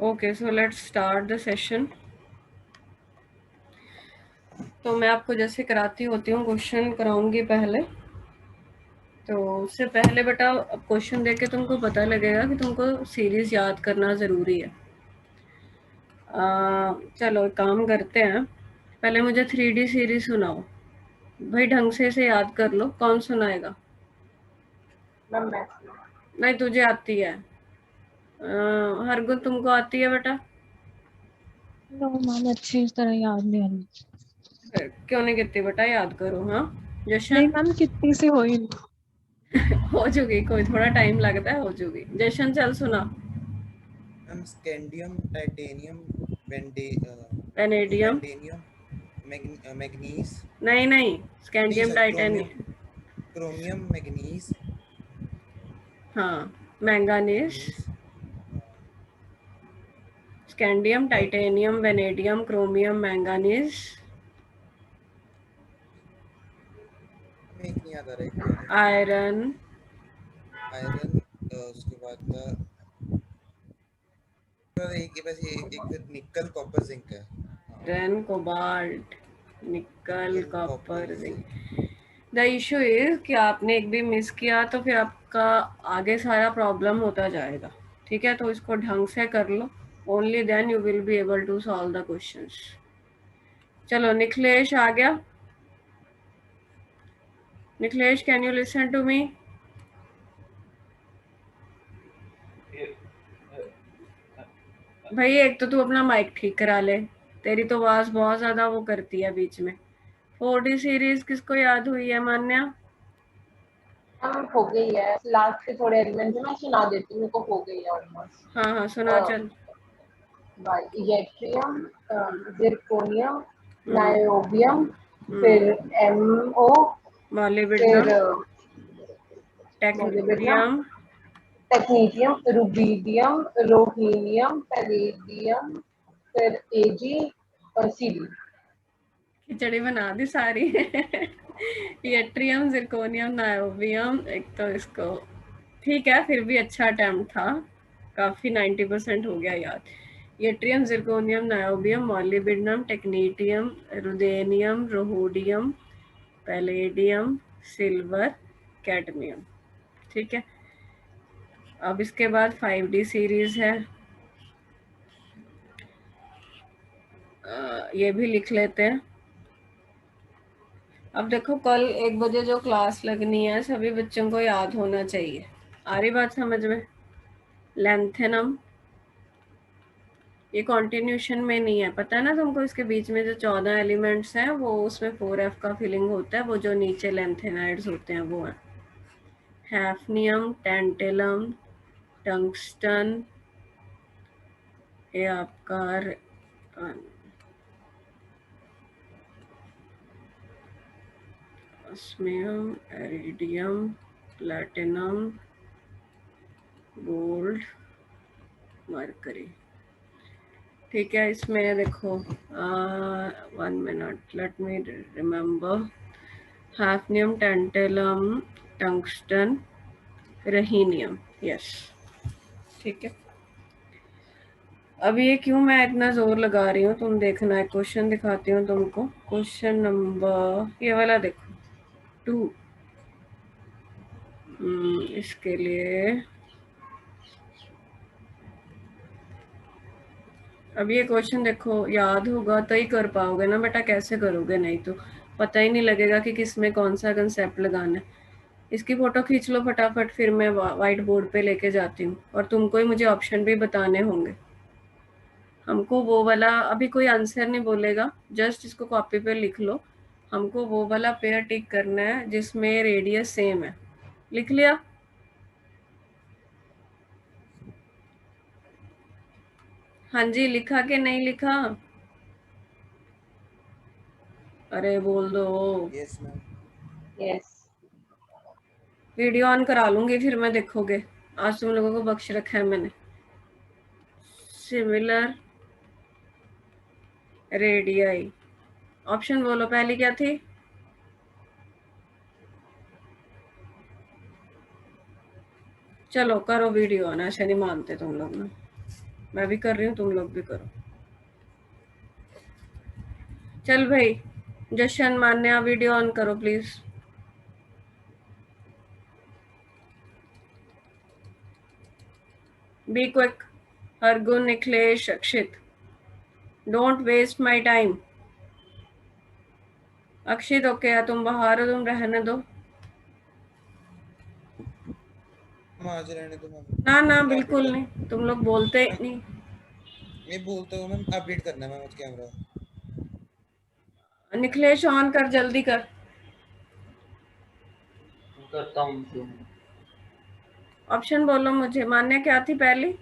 Okay, so let's start the session. तो मैं आपको जैसे कराती होती हूँ क्वेश्चन कराऊंगी पहले। तो उससे पहले बेटा अब क्वेश्चन देख के तुमको पता लगेगा कि तुमको सीरीज याद करना ज़रूरी है। चलो एक काम करते हैं, पहले मुझे 3D सीरीज सुनाओ भाई, ढंग से इसे याद कर लो। कौन सुनाएगा? मैम मैं नहीं, तुझे आती है। हरगुन तुमको आती है बेटा? नो मैम, अच्छी तरह याद नहीं आ रही। फिर क्यों नहीं कितनी बेटा, याद करो। हाँ नहीं जशन? मैम, कितनी सी हुई। हो चुकी, कोई थोड़ा टाइम लगता है, हो चुकी। जशन चल सुना। Ma'am scandium, titanium, vanadium? Vanadium, manganese, नहीं नहीं, नहीं scandium sorry chromium, titanium. Chromium, manganese, हाँ, मैंगानीज। मैग्नीज, स्कैंडियम, और टाइटेनियम, वेनेडियम, क्रोमियम, मैंगानीज। हमें एक नहीं याद आ रहा है, एक और है आयरन। आयरन। उसके बाद का एक बस एक निकल कॉपर जिंक है। हाँ, आयरन, कोबाल्ट, निकल, निकल copper, copper zinc. Zinc. The issue is कि आपने एक भी मिस किया तो फिर आपका आगे सारा प्रॉब्लम होता जाएगा। ठीक है, तो इसको ढंग से कर लो। Only then you will be able to solve the questions. चलो निखिलेश आ गया। Nikhilesh, can you listen to me? भाई एक तो तू अपना माइक ठीक करा ले, तेरी तो आवाज बहुत ज्यादा वो करती है बीच में। 4D सीरीज किसको याद हुई है? मान्या? मैम हो गई है, लास्ट के थोड़े एलिमेंट मैं सुना देती हूँ, मेरे को हो गई है ऑलमोस्ट। हाँ हाँ, सुना चल। येट्रियम, जिरकोनियम, हम्म। नायोबियम, हम्म। फिर MO, फिर मॉलिब्डेनम, मोलिब्डेनम, टेक्नीडियम। टेक्नीटियम, रुबीडियम, रोहीनियम, पैलेडियम, फिर AG और CD। खिचड़ी बना दी सारी। Yttrium, zirconium, niobium. एक तो इसको ठीक है, फिर भी अच्छा अटेम्प्ट था, काफी 90% हो गया याद। Yttrium, zirconium, niobium, molybdenum, technetium, ruthenium, rhodium, palladium, silver, cadmium. ठीक है, अब इसके बाद 5D सीरीज है। ये भी लिख लेते हैं। अब देखो, कल 1 बजे जो क्लास लगनी है सभी बच्चों को याद होना चाहिए। आ रही बात समझ में? लेंथेनम, ये कॉन्टिन्यूशन में नहीं है, पता है ना तुमको? इसके बीच में जो 14 एलिमेंट्स हैं वो उसमें 4F का फिलिंग होता है, वो जो नीचे लेंथेनाइड्स होते हैं वो है। हैफनियम, टेंटेलम, टंगस्टन, ये आपका osmium, iridium, platinum, gold, mercury. ठीक है, इसमें देखो 1 minute, let me remember. Hafnium, tantalum, tungsten, rhenium. Yes, ठीक है। अब ये क्यों मैं इतना जोर लगा रही हूँ तुम देखना है, क्वेश्चन दिखाती हूँ तुमको। क्वेश्चन नंबर ये वाला देखो 2। इसके लिए अब ये क्वेश्चन देखो, याद होगा तो ही कर पाओगे ना बेटा, कैसे करोगे? नहीं तो पता ही नहीं लगेगा कि किस में कौन सा कंसेप्ट लगाना है। इसकी फोटो खींच लो फटाफट, फिर मैं वाइट बोर्ड पे लेके जाती हूँ और तुमको ही मुझे ऑप्शन भी बताने होंगे। हमको वो वाला, अभी कोई आंसर नहीं बोलेगा, जस्ट इसको कॉपी पे लिख लो। हमको वो वाला पेयर टिक करना है जिसमें रेडियस सेम है। लिख लिया? हाँ जी, लिखा कि नहीं लिखा? अरे बोल दो। Yes ma'am. Yes. Video on करा लूंगी फिर मैं, देखोगे। आज तुम लोगों को बख्श रखा है मैंने। Similar radii. ऑप्शन बोलो, पहली क्या थी? चलो करो वीडियो ऑन, ऐसे नहीं मानते तुम लोग ना। मैं भी कर रही हूँ, तुम लोग भी करो। चल भाई, जशन मान्या वीडियो ऑन करो please. Be quick. Hargun, Nikhilesh, Akshit, don't waste my time. Akshit okay है, तुम बाहर हो, तुम रहने दो। मैम आज रहने दो मैम। ना ना अपडेट बिल्कुल कर नहीं, तुम लोग बोलते मैम, नहीं। मैं बोलता हूँ मैम, अपडेट करना है मैम आज कैमरा। निखिलेश ऑन कर, जल्दी कर। करता हूँ। ऑप्शन बोलो मुझे। मान्या क्या थी पहली?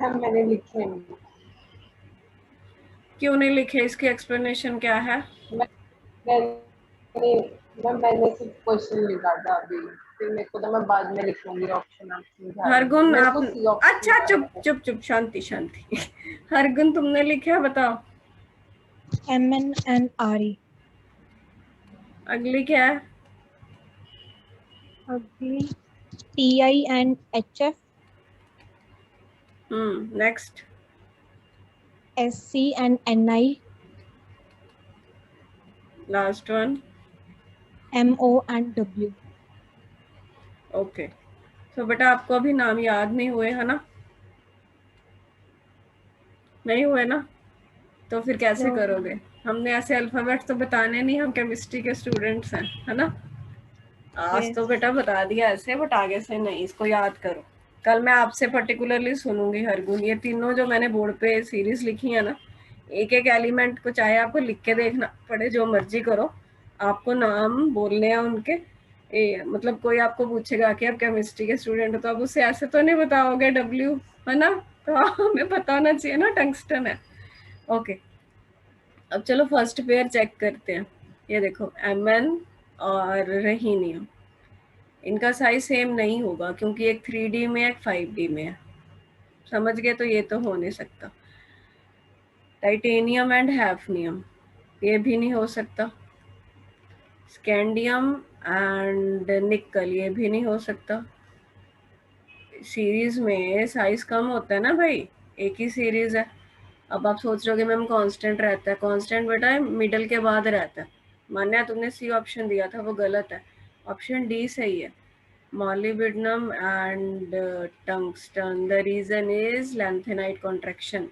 मैम मैंने लिखे नहीं। क्यों नहीं लिखे, इसकी एक्सप्लेनेशन क्या है? मैंने मैंने सिर्फ क्वेश्चन लिखा था अभी, फिर मेरे को तो मैं बाद में लिखूंगी ऑप्शन, आप समझा रहे हैं हरगुन मेरे आप, को सी ऑप्शन अच्छा याद चुप है। चुप चुप, शांति शांति। हरगुन तुमने लिखा, बताओ। MNNRE। अगली क्या है? अगली TINHF। Next. SCNNI। Last one. MONW। Okay, तो बेटा आपको अभी नाम याद नहीं हुए है ना? नहीं हुए ना? तो फिर कैसे No। करोगे? हमने ऐसे अल्फाबेट तो बताने नहीं, हम केमिस्ट्री के स्टूडेंट्स हैं, है ना? आज तो Yes। बेटा बता दिया ऐसे, बट आगे से नहीं, इसको याद करो। कल मैं आपसे पर्टिकुलरली सुनूंगी हरगुन। ये तीनों जो मैंने बोर्ड पे सीरीज लिखी है ना, एक एक एलिमेंट को चाहे आपको लिख के देखना पड़े, जो मर्जी करो, आपको नाम बोलने हैं उनके। मतलब कोई आपको पूछेगा कि आप केमिस्ट्री के स्टूडेंट हो, तो आप उसे ऐसे तो नहीं बताओगे डब्ल्यू, है ना? तो हमें पता होना चाहिए ना टंगस्टन है। ओके, अब चलो फर्स्ट पेयर चेक करते हैं। ये देखो, एमएन और रहीनियम, इनका साइज सेम नहीं होगा, क्योंकि एक 3D में है, एक 5D में है। समझ गए? तो ये तो हो नहीं सकता। टाइटेनियम एंड हैफनियम, ये भी नहीं हो सकता। स्कैंडियम एंड निकल, ये भी नहीं हो सकता। सीरीज में साइज कम होता है ना भाई, एक ही सीरीज है। अब आप सोच रहे हो कि मैम कांस्टेंट रहता है, कांस्टेंट बेटा मिडल के बाद रहता है। मान्या तुमने सी ऑप्शन दिया था, वो गलत है। ऑप्शन डी सही है, molybdenum and tungsten. The reason is lanthanide contraction.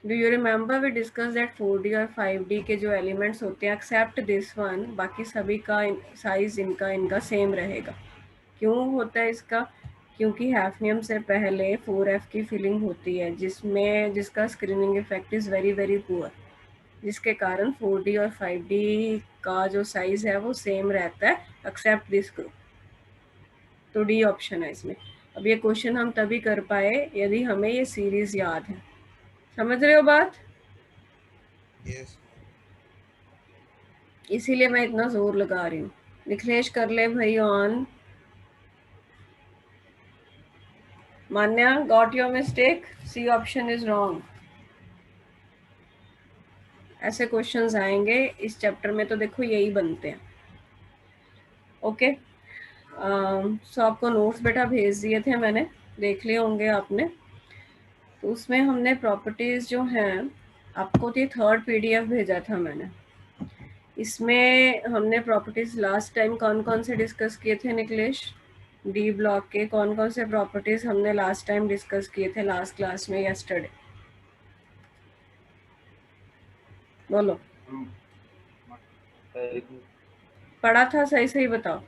Do you remember we discussed that 4D और 5D के जो एलिमेंट्स होते हैं, एक्सेप्ट दिस वन, बाकी सभी का साइज इनका सेम रहेगा। क्यों होता है इसका? क्योंकि हैफनियम से पहले 4F की फिलिंग होती है, जिसका screening effect is very very poor, जिसके कारण 4D और 5D का जो साइज है वो सेम रहता है, एक्सेप्ट दिस ग्रुप। तो डी ऑप्शन है इसमें। अब ये क्वेश्चन हम तभी कर पाए यदि हमें ये सीरीज याद है। समझ रहे हो बात? यस। इसीलिए मैं इतना जोर लगा रही हूँ। निखिलेश कर ले भाई on. Manya, got your mistake, see option is wrong. ऐसे क्वेश्चंस आएंगे इस चैप्टर में, तो देखो यही बनते हैं। ओके, सो आपको नोट्स बेटा भेज दिए थे मैंने, देख लिए होंगे आपने। तो उसमें हमने प्रॉपर्टीज जो हैं, आपको तो ये 3rd PDF भेजा था मैंने। इसमें हमने प्रॉपर्टीज लास्ट टाइम कौन कौन से डिस्कस किए थे निखिलेश? डी ब्लॉक के कौन कौन से प्रॉपर्टीज हमने लास्ट टाइम डिस्कस किए थे लास्ट क्लास में, यस्टरडे? बोलो, पढ़ा था? सही सही बताओ।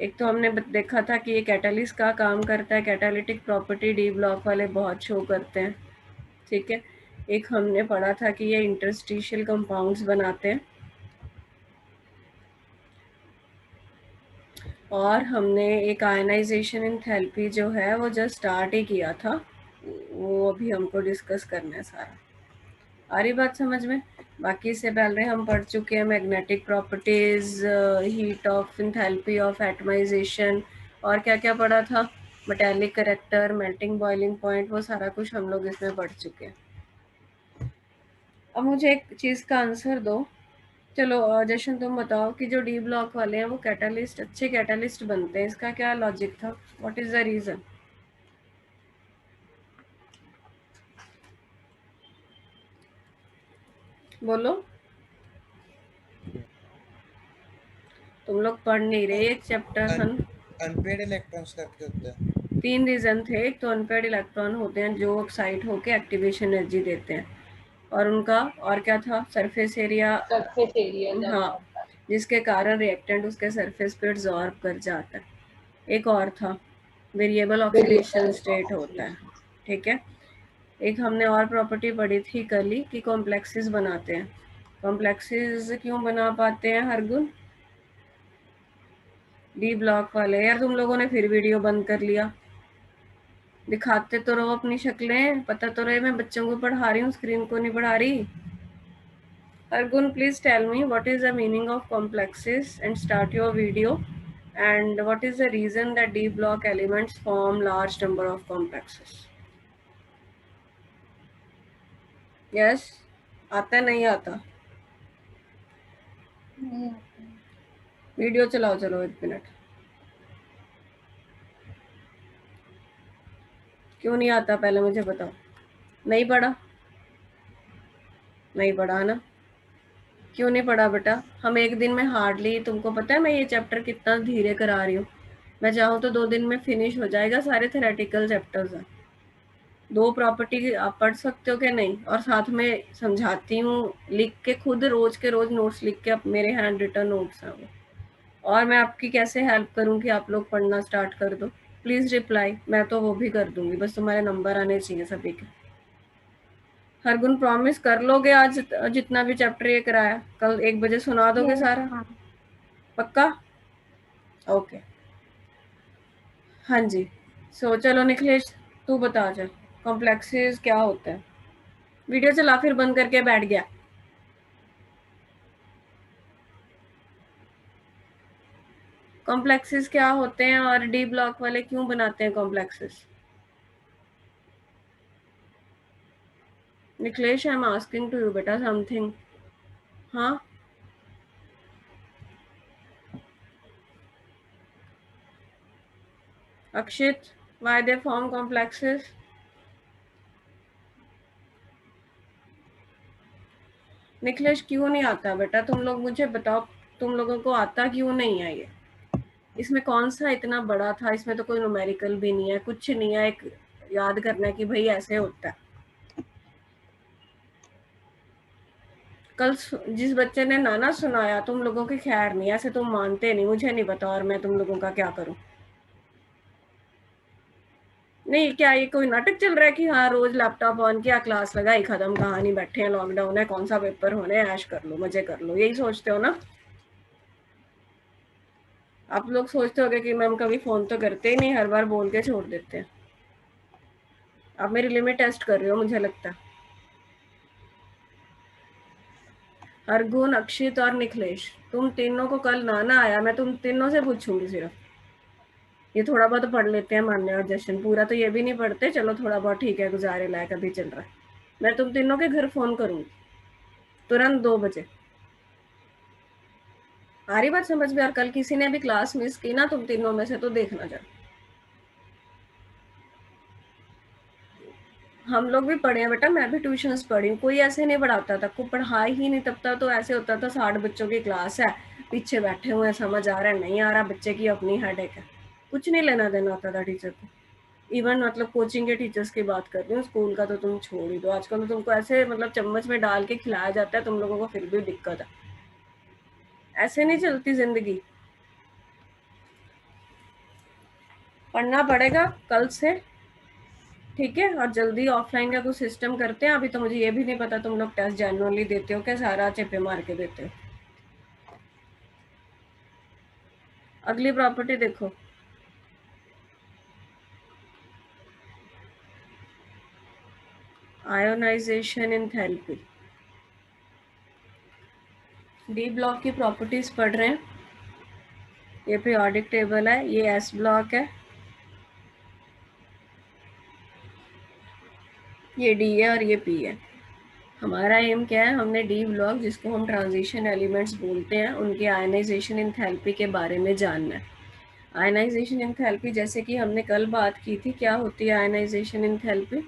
एक तो हमने देखा था कि ये कैटालिस्ट का काम करता है, कैटालिटिक प्रॉपर्टी डी ब्लॉक वाले बहुत शो करते हैं, ठीक है। एक हमने पढ़ा था कि ये इंटरस्टिशियल कंपाउंड्स बनाते हैं, और हमने एक आयनाइजेशन एंथैल्पी जो है वो जस्ट स्टार्ट ही किया था, वो अभी हमको डिस्कस करना है सारा। आ रही बात समझ में? बाकी से पहले हम पढ़ चुके हैं magnetic properties, heat of enthalpy of atomisation, और क्या क्या पढ़ा था, metallic character, melting boiling point, वो सारा कुछ हम लोग इसमें पढ़ चुके हैं। अब मुझे एक चीज़ का आंसर दो। चलो जशन तुम बताओ कि जो डी ब्लॉक वाले हैं वो कैटालिस्ट, अच्छे कैटालिस्ट बनते हैं, इसका क्या लॉजिक था? What is the reason? बोलो, तुम लोग पढ़ नहीं रहे एक चैप्टर सन। अनपेड इलेक्ट्रॉन्स करके होता है। 3 रीजन थे। एक तो अनपेड इलेक्ट्रॉन होते हैं जो एक्साइट होके एक्टिवेशन एनर्जी देते हैं, और उनका और क्या था, सरफेस एरिया, सरफेस एरिया ज्यादा हाँ, होता है। जिसके कारण रिएक्टेंट उसके सरफेस पे एब्जॉर्ब कर जाता है। एक और था, वेरिएबल ऑक्सीडेशन स्टेट होता है, ठीक है। एक हमने और प्रॉपर्टी पढ़ी थी कल ही कि कॉम्प्लेक्सेस बनाते हैं। कॉम्प्लेक्सेस क्यों बना पाते हैं हर गुण? डी ब्लॉक वाले। यार तुम लोगों ने फिर वीडियो बंद कर लिया। दिखाते तो रहो अपनी शक्लें, पता तो रहे मैं बच्चों को पढ़ा रही हूँ, स्क्रीन को नहीं पढ़ा रही। Argun, please tell me what is the meaning of complexes and start your video, and what is the reason that D block elements form large number of complexes? Yes, आता नहीं आता? नहीं आता। वीडियो चलाओ, चलो 1 मिनट। क्यों नहीं आता पहले मुझे बताओ। नहीं पढ़ा? नहीं पढ़ा ना? क्यों नहीं पढ़ा बेटा? हम एक दिन में हार्डली, तुमको पता है मैं ये चैप्टर कितना धीरे करा रही हूँ। मैं चाहूँ तो 2 दिन में फिनिश हो जाएगा, सारे थेरेटिकल चैप्टर्स हैं। 2 प्रॉपर्टी आप पढ़ सकते हो कि नहीं? और साथ में समझाती हूँ लिख के, खुद रोज के रोज नोट्स लिख के, अब मेरे हैंड रिटन नोट्स हैं वो। और मैं आपकी कैसे हेल्प करूँ कि आप लोग पढ़ना स्टार्ट कर दो? प्लीज रिप्लाई, मैं तो वो भी कर दूंगी, बस तुम्हारे नंबर आने चाहिए सभी के। हर गुण प्रॉमिस कर लोगे आज जितना भी चैप्टर ये कराया कल 1 बजे सुना दोगे सारा? हाँ। पक्का? ओके, हाँ जी। सो चलो निखिलेश, तू बता चल कॉम्प्लेक्सेस क्या होता है। वीडियो चला फिर बंद करके बैठ गया। कॉम्प्लेक्सेस क्या होते हैं और डी ब्लॉक वाले क्यों बनाते हैं complexes? Nikhilesh, I am asking to you बेटा समथिंग। हाँ, Akshit, why they form complexes? Nikhilesh क्यों नहीं आता बेटा? तुम लोग मुझे बताओ, तुम लोगों को आता क्यों नहीं है ये? इसमें कौन सा इतना बड़ा था? इसमें तो कोई न्यूमेरिकल भी नहीं है, कुछ नहीं है, एक याद करना है कि भाई ऐसे होता है। कल जिस बच्चे ने नाना सुनाया, तुम लोगों की खैर नहीं, ऐसे तुम मानते नहीं, मुझे नहीं पता और मैं तुम लोगों का क्या करूं। नहीं, क्या ये कोई नाटक चल रहा है कि हाँ रोज लैपटॉप ऑन किया, क्लास लगाई, खत्म कहानी, बैठे हैं, लॉकडाउन है, कौन सा पेपर होने, ऐश कर लो, मजे कर लो, यही सोचते हो ना? आप लोग सोचते होगे कि मैम कभी फोन तो करते ही नहीं, हर बार बोल के छोड़ देते हैं। आप मेरी लिमिट टेस्ट कर रहे हो मुझे लगता है। अर्गुन, अक्षित और निखिलेश, तुम तीनों को कल नाना आया, मैं तुम तीनों से पूछूंगी सिर्फ। ये थोड़ा बहुत पढ़ लेते हैं मान्य और जशन, पूरा तो ये भी नहीं पढ़ते, चलो थोड़ा बहुत ठीक है, गुजारे लायक अभी चल रहा है। मैं तुम तीनों के घर फोन करूंगी तुरंत 2 बजे। आ रही बात समझ में? और कल किसी ने भी क्लास मिस की ना तुम तीनों में से, तो देखना जरा। हम लोग भी पढ़े हैं बेटा, मैं भी ट्यूशंस पढ़ी हूँ, कोई ऐसे नहीं पढ़ाता था, कोई पढ़ा ही नहीं तब तक। तो ऐसे होता था 60 बच्चों की क्लास है, पीछे बैठे हुए हैं, समझ आ रहा है नहीं आ रहा, बच्चे की अपनी हेडेक है, कुछ नहीं लेना देना होता था टीचर को। इवन मतलब कोचिंग के टीचर्स की बात कर रही हूँ, स्कूल का तो तुम छोड़ ही दो। आजकल तो तुमको ऐसे मतलब चम्मच में डाल के खिलाया जाता है, तुम लोगों को फिर भी दिक्कत है। ऐसे नहीं चलती जिंदगी, पढ़ना पड़ेगा कल से, ठीक है। और जल्दी ऑफलाइन का कुछ सिस्टम करते हैं। अभी तो मुझे ये भी नहीं पता तुम लोग टेस्ट जनरली देते हो क्या, सारा चेपे मार के देते हो। अगली प्रॉपर्टी देखो, आयोनाइजेशन एंथैल्पी। डी ब्लॉक की प्रॉपर्टीज पढ़ रहे हैं। ये पीरियोडिक टेबल है, ये एस ब्लॉक है, ये डी है और ये पी है। हमारा एम क्या है, हमने डी ब्लॉक जिसको हम ट्रांजिशन एलिमेंट्स बोलते हैं, उनके आयनाइजेशन एंथैल्पी के बारे में जानना है। आयनाइजेशन एंथैल्पी जैसे कि हमने कल बात की थी, क्या होती है आयनाइजेशन एंथैल्पी?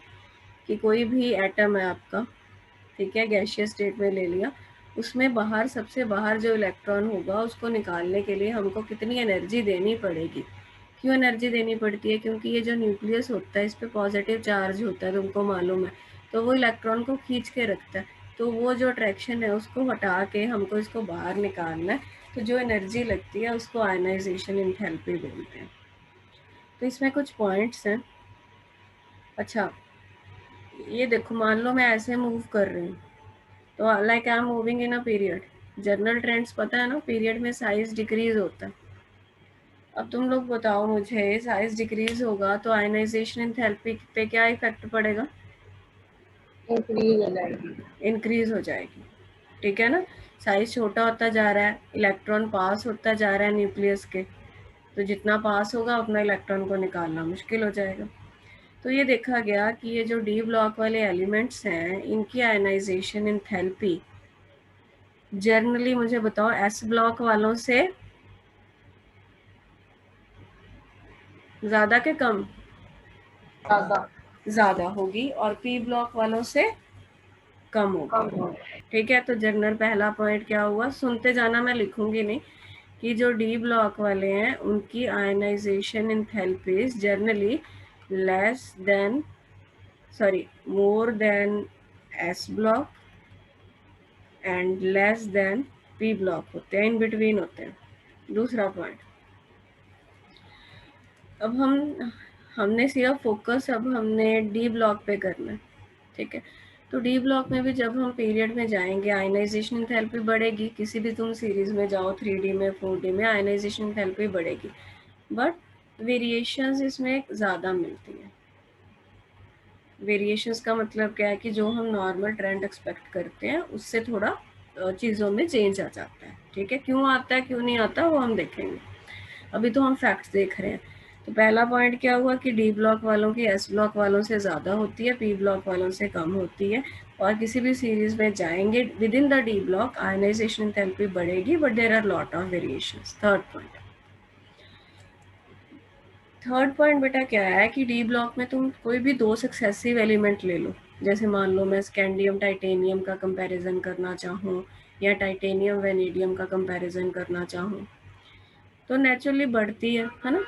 कि कोई भी एटम है आपका, ठीक है, गैसियस स्टेट में ले लिया, उसमें बाहर सबसे बाहर जो इलेक्ट्रॉन होगा उसको निकालने के लिए हमको कितनी एनर्जी देनी पड़ेगी। क्यों एनर्जी देनी पड़ती है? क्योंकि ये जो न्यूक्लियस होता है इस पे पॉजिटिव चार्ज होता है, तुमको मालूम है, तो वो इलेक्ट्रॉन को खींच के रखता है, तो वो जो अट्रैक्शन है उसको हटा के हमको इसको बाहर निकालना है, तो जो एनर्जी लगती है उसको आयनाइजेशन एंथैल्पी बोलते हैं। तो इसमें कुछ पॉइंट्स हैं। अच्छा, ये देखो, मान लो मैं ऐसे मूव कर रही हूँ, तो like I am moving in a period, general trends पता है ना, पीरियड में साइज डिक्रीज होता है। अब तुम लोग बताओ मुझे, साइज डिक्रीज होगा तो आयनाइजेशन एंथैल्पी पे क्या इफेक्ट पड़ेगा? इंक्रीज हो जाएगी। इंक्रीज हो जाएगी, ठीक है ना। साइज छोटा होता जा रहा है, इलेक्ट्रॉन पास होता जा रहा है न्यूक्लियस के, तो जितना पास होगा उतना इलेक्ट्रॉन को निकालना मुश्किल हो जाएगा। तो ये देखा गया कि ये जो डी ब्लॉक वाले एलिमेंट्स हैं इनकी आयनाइजेशन एंथैल्पी जनरली, मुझे बताओ, एस ब्लॉक वालों से ज़्यादा के कम? ज़्यादा होगी, और पी ब्लॉक वालों से कम होगी। ठीक है, तो जनरल पहला पॉइंट क्या हुआ, सुनते जाना, मैं लिखूंगी नहीं, कि जो डी ब्लॉक वाले हैं उनकी ionisation enthalpies generally less than, sorry, more than S block and less than P block होते हैं, इन बिटवीन होते हैं। दूसरा पॉइंट, अब हमने सिर्फ फोकस अब हमने डी ब्लॉक पे करना है, ठीक है। तो डी ब्लॉक में भी जब हम पीरियड में जाएंगे आयनाइजेशन एंथैल्पी बढ़ेगी, किसी भी तुम सीरीज में जाओ 3D में 4D में आयनाइजेशन एंथैल्पी बढ़ेगी, बट वेरिएशंस इसमें ज़्यादा मिलती हैं। वेरिएशंस का मतलब क्या है कि जो हम नॉर्मल ट्रेंड एक्सपेक्ट करते हैं उससे थोड़ा चीज़ों में चेंज आ जाता है, ठीक है। क्यों आता है क्यों नहीं आता वो हम देखेंगे, अभी तो हम फैक्ट्स देख रहे हैं। तो पहला पॉइंट क्या हुआ कि डी ब्लॉक वालों की एस ब्लॉक वालों से ज़्यादा होती है, पी ब्लॉक वालों से कम होती है, और किसी भी सीरीज में जाएंगे within the D block ionization enthalpy बढ़ेगी, but there are lot of variations. Third point बेटा क्या है कि डी ब्लॉक में तुम कोई भी दो सक्सेसिव एलिमेंट ले लो, जैसे मान लो मैं स्कैंडियम टाइटेनियम का कंपैरिजन करना चाहूँ या टाइटेनियम वेनेडियम का कंपैरिजन करना चाहूँ, तो नेचुरली बढ़ती है ना।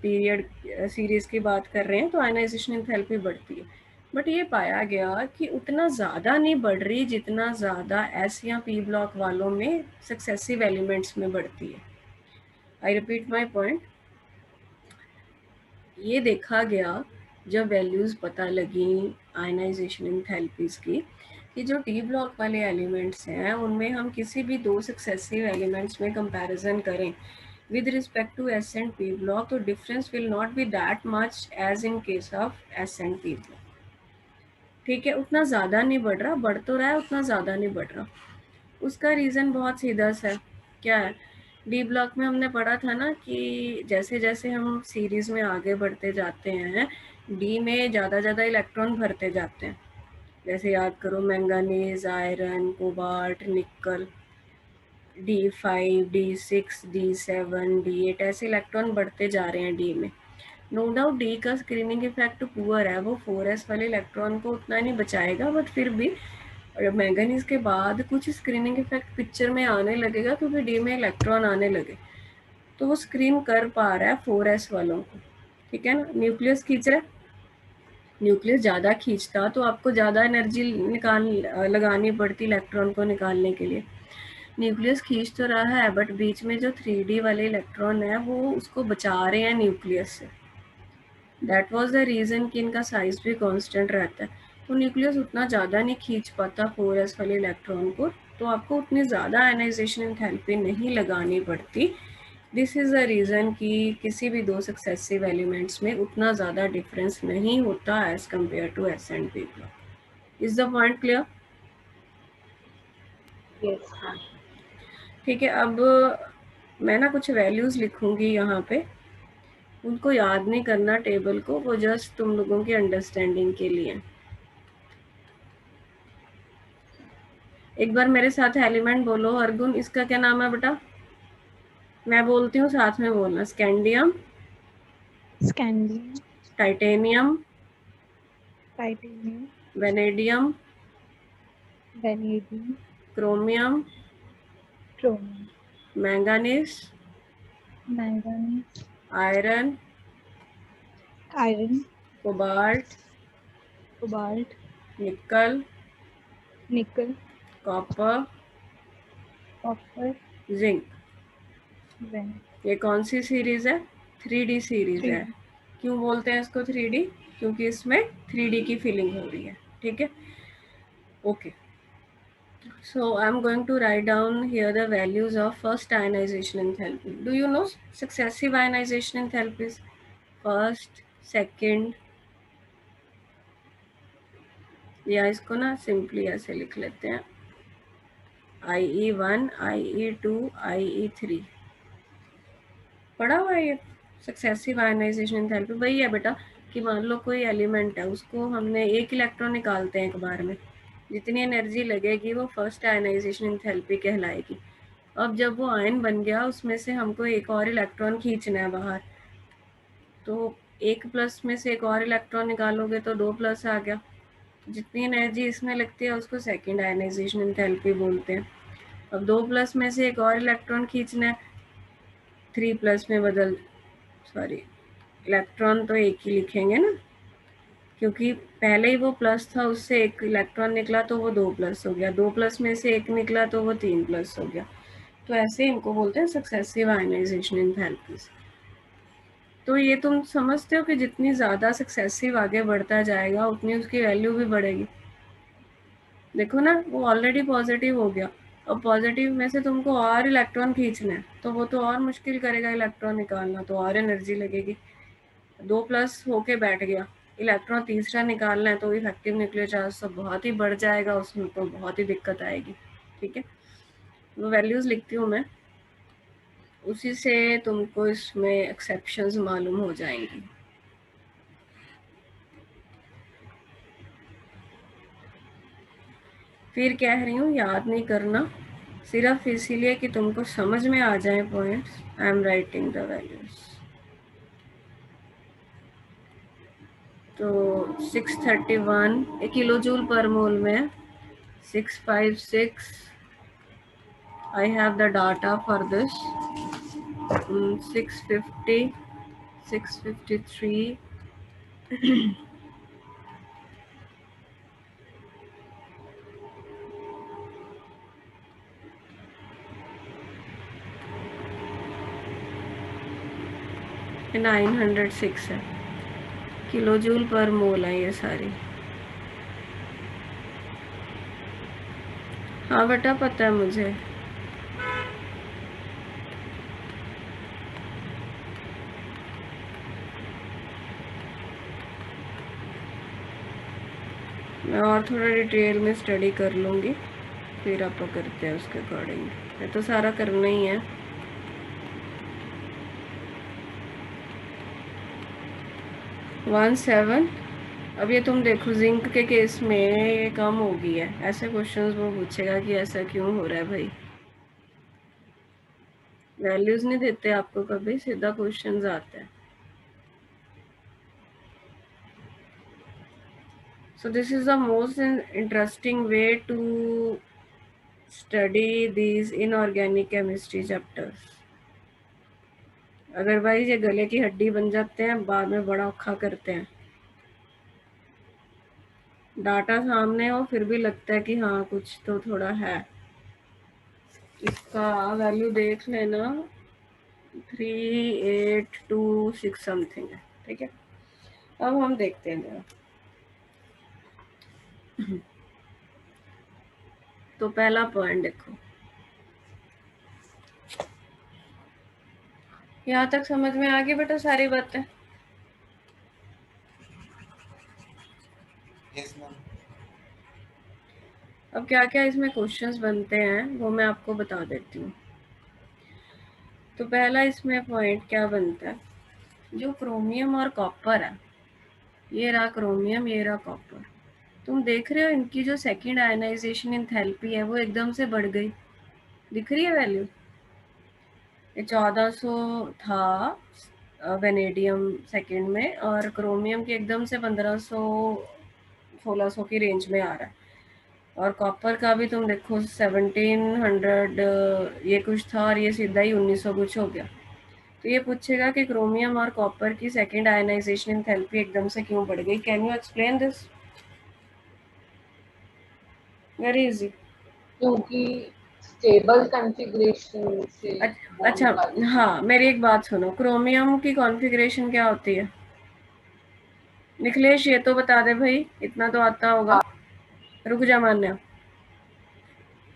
पीरियड सीरीज की बात कर रहे हैं तो आयनाइजेशन एंथैल्पी बढ़ती है, बट ये पाया गया कि उतना ज़्यादा नहीं बढ़ रही जितना ज़्यादा एस या पी ब्लॉक वालों में सक्सेसिव एलिमेंट्स में बढ़ती है। आई रिपीट माई पॉइंट, ये देखा गया जब वैल्यूज़ पता लगी आयनाइजेशन एंथैल्पीज़ की, कि जो डी ब्लॉक वाले एलिमेंट्स हैं उनमें हम किसी भी दो सक्सेसिव एलिमेंट्स में कंपैरिजन करें with respect to S and P block, तो difference will not be that much as in case of S and P block, ठीक है। उतना ज़्यादा नहीं बढ़ रहा, बढ़ तो रहा है, उतना ज़्यादा नहीं बढ़ रहा। उसका रीज़न बहुत सीधा सा है, क्या है, डी ब्लॉक में हमने पढ़ा था ना कि जैसे जैसे हम सीरीज़ में आगे बढ़ते जाते हैं डी में ज़्यादा इलेक्ट्रॉन भरते जाते हैं, जैसे याद करो मैंगानीज, आयरन, कोबाल्ट, निकल, D5, D6, D7, D8 ऐसे इलेक्ट्रॉन बढ़ते जा रहे हैं डी में। नो डाउट डी का स्क्रीनिंग इफेक्ट पुअर है, वो 4s वाले इलेक्ट्रॉन को उतना नहीं बचाएगा, बट फिर भी मैंगनीज के बाद कुछ स्क्रीनिंग इफेक्ट पिक्चर में आने लगेगा क्योंकि डी में इलेक्ट्रॉन आने लगे, तो वो स्क्रीन कर पा रहा है 4s वालों को, ठीक है ना। न्यूक्लियस खींच रहा है, न्यूक्लियस ज़्यादा खींचता तो आपको ज़्यादा एनर्जी लगानी पड़ती इलेक्ट्रॉन को निकालने के लिए। न्यूक्लियस खींच तो रहा है बट बीच में जो 3D वाले इलेक्ट्रॉन है वो उसको बचा रहे हैं न्यूक्लियस से, दैट वाज द रीज़न कि इनका साइज भी कांस्टेंट रहता है। तो न्यूक्लियस उतना ज़्यादा नहीं खींच पाता 4s वाले इलेक्ट्रॉन को, तो आपको उतनी ज़्यादा आयनाइजेशन एंथैल्पी नहीं लगानी पड़ती। दिस इज़ द रीज़न कि किसी भी दो सक्सेसिव एलिमेंट्स में उतना ज़्यादा डिफरेंस नहीं होता as compare to S and P block. Is the point clear? Yes. ठीक है, अब मैं ना कुछ वैल्यूज़ लिखूंगी यहाँ पे, उनको याद नहीं करना टेबल को, वो जस्ट तुम लोगों की अंडरस्टैंडिंग के लिए। एक बार मेरे साथ एलिमेंट बोलो अर्गुन, इसका क्या नाम है बेटा? मैं बोलती हूँ साथ में बोलना, scandium, scandium, titanium, titanium, vanadium, vanadium, chromium, chromium, manganese, manganese, iron, iron, cobalt, cobalt, निकल, nickel, copper, copper, zinc. zinc, ये कौन सी सीरीज है? 3D सीरीज है। 3D. क्यों बोलते हैं इसको 3D? क्योंकि इसमें 3D की फीलिंग हो रही है। ठीक है, okay. So I'm going to write down here the values of first ionization enthalpy. Do you know successive ionization enthalpies? First, second, या इसको ना सिंपली ऐसे लिख लेते हैं, IE1, IE2, IE3। पढ़ा हुआ है ये सक्सेसिव आयनाइजेशन एंथैल्पी। वही है बेटा कि मान लो कोई एलिमेंट है, उसको हमने एक इलेक्ट्रॉन निकालते हैं एक बार में, जितनी एनर्जी लगेगी वो फर्स्ट आयनाइजेशन एंथैल्पी कहलाएगी। अब जब वो आयन बन गया, उसमें से हमको एक और इलेक्ट्रॉन खींचना है बाहर, तो एक प्लस में से एक और इलेक्ट्रॉन निकालोगे तो 2 प्लस आ गया। जितनी एनर्जी इसमें लगती है उसको सेकेंड आयनाइजेशन एंथैल्पी बोलते हैं। अब 2 प्लस में से एक और इलेक्ट्रॉन खींचना है, 3 प्लस में सॉरी, इलेक्ट्रॉन तो एक ही लिखेंगे ना, क्योंकि पहले ही वो प्लस था, उससे एक इलेक्ट्रॉन निकला तो वो 2 प्लस हो गया, 2 प्लस में से एक निकला तो वो 3 प्लस हो गया। तो ऐसे इनको बोलते हैं सक्सेसिव आयनाइजेशन एंथैल्पीज। तो ये तुम समझते हो कि जितनी ज़्यादा सक्सेसिव आगे बढ़ता जाएगा उतनी उसकी वैल्यू भी बढ़ेगी। देखो ना, वो ऑलरेडी पॉजिटिव हो गया, और पॉजिटिव में से तुमको और इलेक्ट्रॉन खींचना है तो वो तो और मुश्किल करेगा इलेक्ट्रॉन निकालना, तो और एनर्जी लगेगी। 2 प्लस होके बैठ गया, इलेक्ट्रॉन तीसरा निकालना है तो इफेक्टिव न्यूक्लियर चार्ज तो बहुत ही बढ़ जाएगा, उसमें तो बहुत ही दिक्कत आएगी। ठीक है, वो वैल्यूज़ लिखती हूँ मैं, उसी से तुमको इसमें एक्सेप्शंस मालूम हो जाएंगी। फिर कह रही हूँ याद नहीं करना, सिर्फ इसीलिए कि तुमको समझ में आ जाए points. I am writing the values. तो 631 किलो जूल पर मोल में 656, I have the data for this, 650, 653, ये 906 है, किलो जूल पर मोल है ये सारी। हाँ बेटा पता है मुझे। मैं और थोड़ा डिटेल में स्टडी कर लूँगी, फिर आप करते हैं उसके अकॉर्डिंग। ये तो सारा करना ही है। वन 7। अब ये तुम देखो, जिंक के केस में ये कम हो गई है, ऐसे क्वेश्चंस वो पूछेगा कि ऐसा क्यों हो रहा है भाई। वैल्यूज नहीं देते आपको कभी, सीधा क्वेश्चंस आते हैं। So this is the most interesting way to study these inorganic chemistry chapters. Otherwise ये गले की हड्डी बन जाते हैं, बाद में बड़ा औखा करते हैं। डाटा सामने हो फिर भी लगता है कि हाँ कुछ तो थोड़ा है। इसका वैल्यू देख लेना, 3826 समथिंग है। ठीक है, अब हम देखते हैं जरा। तो पहला पॉइंट देखो, यहाँ तक समझ में आ गई बेटा सारी बातें? Yes ma'am. अब क्या क्या इसमें क्वेश्चंस बनते हैं वो मैं आपको बता देती हूँ। तो पहला इसमें पॉइंट क्या बनता है, जो क्रोमियम और कॉपर है, ये रहा क्रोमियम, ये रहा कॉपर, तुम देख रहे हो इनकी जो सेकंड आयनाइजेशन एंथैल्पी है वो एकदम से बढ़ गई, दिख रही है वैल्यू। ये 1400 था वेनेडियम सेकंड में, और क्रोमियम के एकदम से 1500 1600 की रेंज में आ रहा है। और कॉपर का भी तुम देखो 1700 ये कुछ था और ये सीधा ही 1900 कुछ हो गया। तो ये पूछेगा कि क्रोमियम और कॉपर की सेकेंड आयनाइजेशन एंथैल्पी एकदम से क्यों बढ़ गई। Can you explain this? Very easy. क्योंकि स्टेबल कॉन्फ़िगरेशन से बॉन्ड अच्छा, वाली। हाँ मेरी एक बात सुनो, क्रोमियम की कॉन्फ़िगरेशन क्या होती है? निखिलेश ये तो बता दे भाई, इतना तो आता होगा। रुक जा मान्या।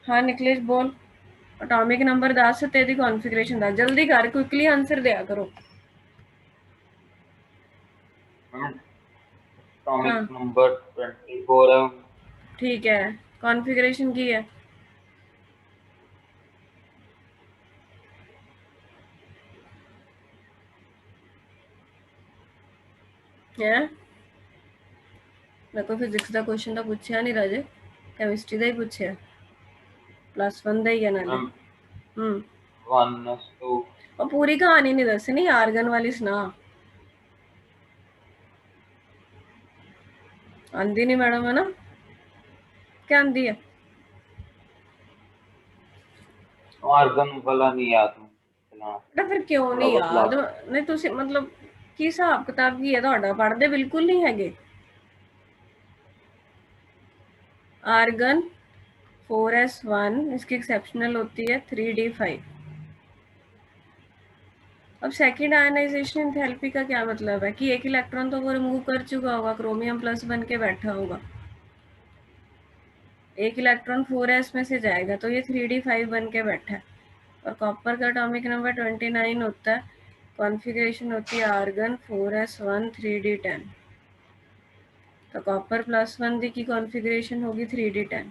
हाँ निखिलेश बोल, एटॉमिक नंबर 10 ਤੇ ਦੀ कॉन्फ़िगरेशन ਦਾ जल्दी कर, क्विकली आंसर दिया करो। एटॉमिक हाँ नंबर 24 है। ठीक है, कॉन्फ़िगरेशन की है। है मैं को फिजिक्स का क्वेश्चन तो पूछा नहीं राजे, केमिस्ट्री का ही पूछा, +1 ਦਾ ਹੀ है नाले। 1:2 और पूरी कहानी नहीं दसनी, आर्गन वाली सुना। आंदी नहीं मैडम है ना? क्या आंदी है? आर्गन वाला नहीं याद मुझे। बेटा फिर क्यों नहीं याद? नहीं तुसी मतलब की हिसाब किताब की है ਤੁਹਾਡਾ? पढ़ते बिल्कुल नहीं हैगे। आर्गन 4s1 इसकी एक्सेप्शनल होती है 3d5। अब सेकेंड आयनाइजेशन एंथैल्पी का क्या मतलब है कि एक इलेक्ट्रॉन तो वो रिमूव कर चुका होगा, क्रोमियम प्लस बन के बैठा होगा, एक इलेक्ट्रॉन 4s में से जाएगा तो ये 3d5 बन के बैठा है। और कॉपर का एटॉमिक नंबर 29 होता है, कॉन्फ़िगरेशन होती है आर्गन 4s1 3d10। तो कॉपर +1 दी की कॉन्फ़िगरेशन होगी 3d10।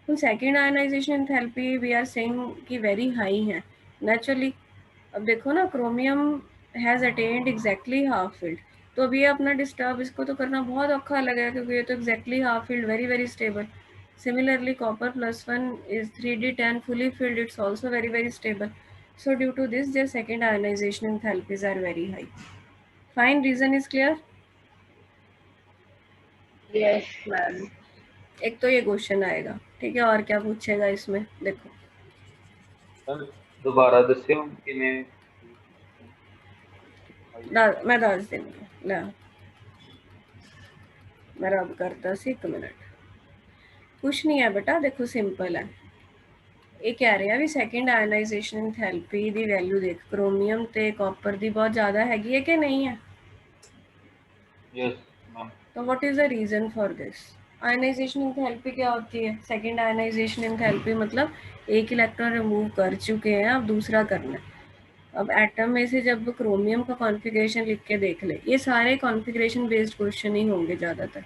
तो second ionization enthalpy we are saying कि वेरी हाई है नेचुरली। अब देखो ना, chromium has attained exactly half field, तो अब ये अपना डिस्टर्ब इसको तो करना बहुत औखा लगेगा क्योंकि ये तो exactly half field, very very stable. Similarly, copper +1 is 3d10 fully filled, it's also very very stable. So due to this, their second ionization enthalpies are very high. Fine, reason is clear? Yes ma'am. एक तो ये question आएगा, ठीक है, और क्या पूछेगा इसमें देखो। दोबारा दस्यो कि मैं दस दूंगी ला, मैं रब करता सी 1 मिनट। कुछ नहीं है बेटा, देखो सिंपल है। ये कह रहे हैं भी सेकेंड आयनाइजेशन एंथैल्पी दी वैल्यू देख, क्रोमियम ते कॉपर दी बहुत ज़्यादा हैगी है कि नहीं है? Yes ma'am. तो what is the reason for this? Ionization enthalpy क्या होती है? सेकेंड आयनाइजेशन एंथैल्पी मतलब एक इलेक्ट्रॉन रिमूव कर चुके हैं, अब दूसरा करना है। अब एटम में से जब क्रोमियम का कॉन्फ़िगरेशन लिख के देख ले, ये सारे कॉन्फ़िगरेशन बेस्ड क्वेश्चन ही होंगे ज़्यादातर।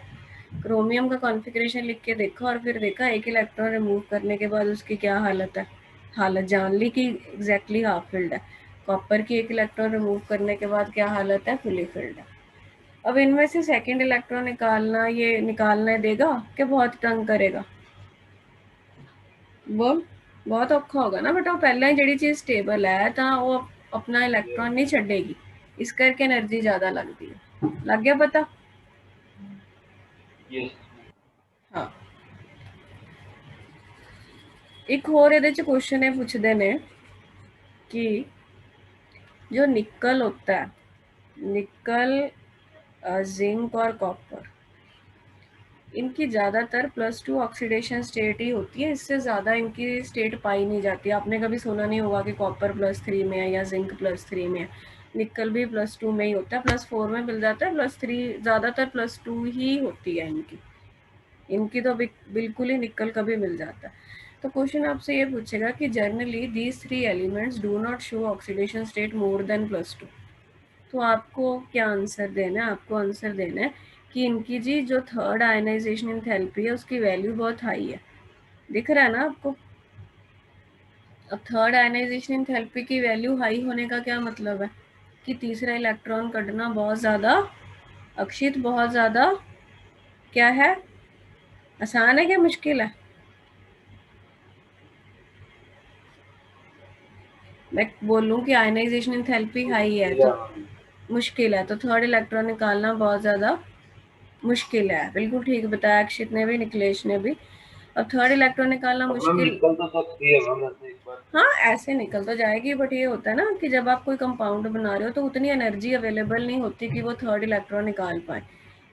क्रोमियम का कॉन्फ़िगरेशन लिख के देखा और फिर देखा एक इलेक्ट्रॉन रिमूव करने के बाद उसकी क्या हालत है, हालत जान ली कि एग्जैक्टली हाफ फिल्ड है। कॉपर की एक इलेक्ट्रॉन रिमूव करने के बाद क्या हालत है, फुली फिल्ड है। अब इनमें से सेकेंड इलेक्ट्रॉन निकालना, ये निकालने देगा कि बहुत तंग करेगा? बोल, बहुत औखा होगा ना बेटा। पहले ही जी चीज़ स्टेबल है तो वो अपना इलेक्ट्रॉन नहीं छेगी, इस करके एनर्जी ज़्यादा लगती है। लग गया पता? यस। हाँ, एक होर ਇਹਦੇ ਚ क्वेश्चन ਇਹ ਪੁੱਛਦੇ ਨੇ कि जो निकल होता है, निकल, जिंक और कॉपर, इनकी ज़्यादातर +2 ऑक्सीडेशन स्टेट ही होती है, इससे ज़्यादा इनकी स्टेट पाई नहीं जाती। आपने कभी सुना नहीं होगा कि कॉपर +3 में है या जिंक +3 में है। निकल भी +2 में ही होता है, +4 में मिल जाता है, +3 ज़्यादातर +2 ही होती है इनकी तो बिल्कुल ही निकल कभी मिल जाता है। तो क्वेश्चन आपसे ये पूछेगा कि generally these 3 elements do not show oxidation state more than +2। तो आपको क्या आंसर देना है? आपको आंसर देना है कि इनकी जी जो थर्ड आयनाइजेशन एंथैल्पी है उसकी वैल्यू बहुत हाई है। दिख रहा है ना आपको? अब थर्ड आयनाइजेशन एंथैल्पी की वैल्यू हाई होने का क्या मतलब है कि तीसरा इलेक्ट्रॉन कढ़ना बहुत ज़्यादा, अक्षित बहुत ज़्यादा क्या है, आसान है क्या मुश्किल है? मैं बोलूँ कि आयनाइजेशन एंथैल्पी हाई है तो मुश्किल है, तो थर्ड इलेक्ट्रॉन निकालना बहुत ज़्यादा मुश्किल है। बिल्कुल ठीक बताया अक्षित ने भी, निखिलेश ने भी। अब थर्ड इलेक्ट्रॉन निकालना मैम मुश्किल, निकल तो सकती है मैम ऐसे एक बार। हाँ ऐसे निकल तो जाएगी, बट ये होता है ना कि जब आप कोई कंपाउंड बना रहे हो तो उतनी एनर्जी अवेलेबल नहीं होती कि वो थर्ड इलेक्ट्रॉन निकाल पाए,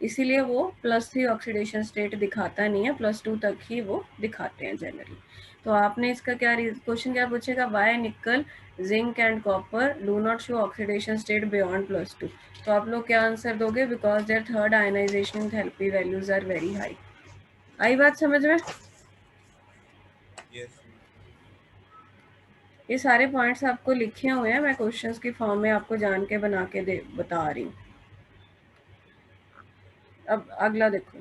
इसीलिए वो +3 ऑक्सीडेशन स्टेट दिखाता नहीं है, +2 तक ही वो दिखाते हैं जनरली। तो आपने इसका क्या क्वेश्चन क्या पूछेगा, why nickel zinc and copper do not show oxidation state beyond +2। तो आप लोग क्या आंसर दोगे, because their third ionization enthalpy values are very high. आई बात समझ में? यस। ये सारे पॉइंट्स आपको लिखे हुए हैं, मैं क्वेश्चंस की फॉर्म में आपको जान के बना के बता रही हूँ। अब अगला देखो,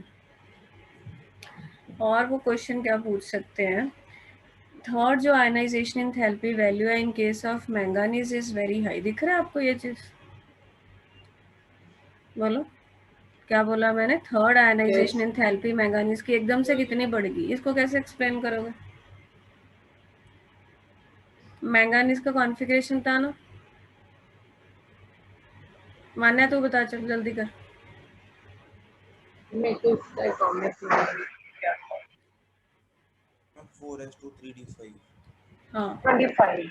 और वो क्वेश्चन क्या पूछ सकते हैं, थर्ड जो आयनाइजेशन एंथैल्पी वैल्यू है in case of manganese is very high. दिख रहा है आपको ये चीज? बोलो क्या बोला मैंने, थर्ड आयनाइजेशन एंथैल्पी मैंगानीज की एकदम से कितनी बढ़ गई, इसको कैसे एक्सप्लेन करोगे? मैंगानीज का कॉन्फ़िगरेशन था ना, मान्या तू बता, चल जल्दी कर। मेरे को इसका कॉमेंट नहीं क्या 4s2 3d5 हाँ 25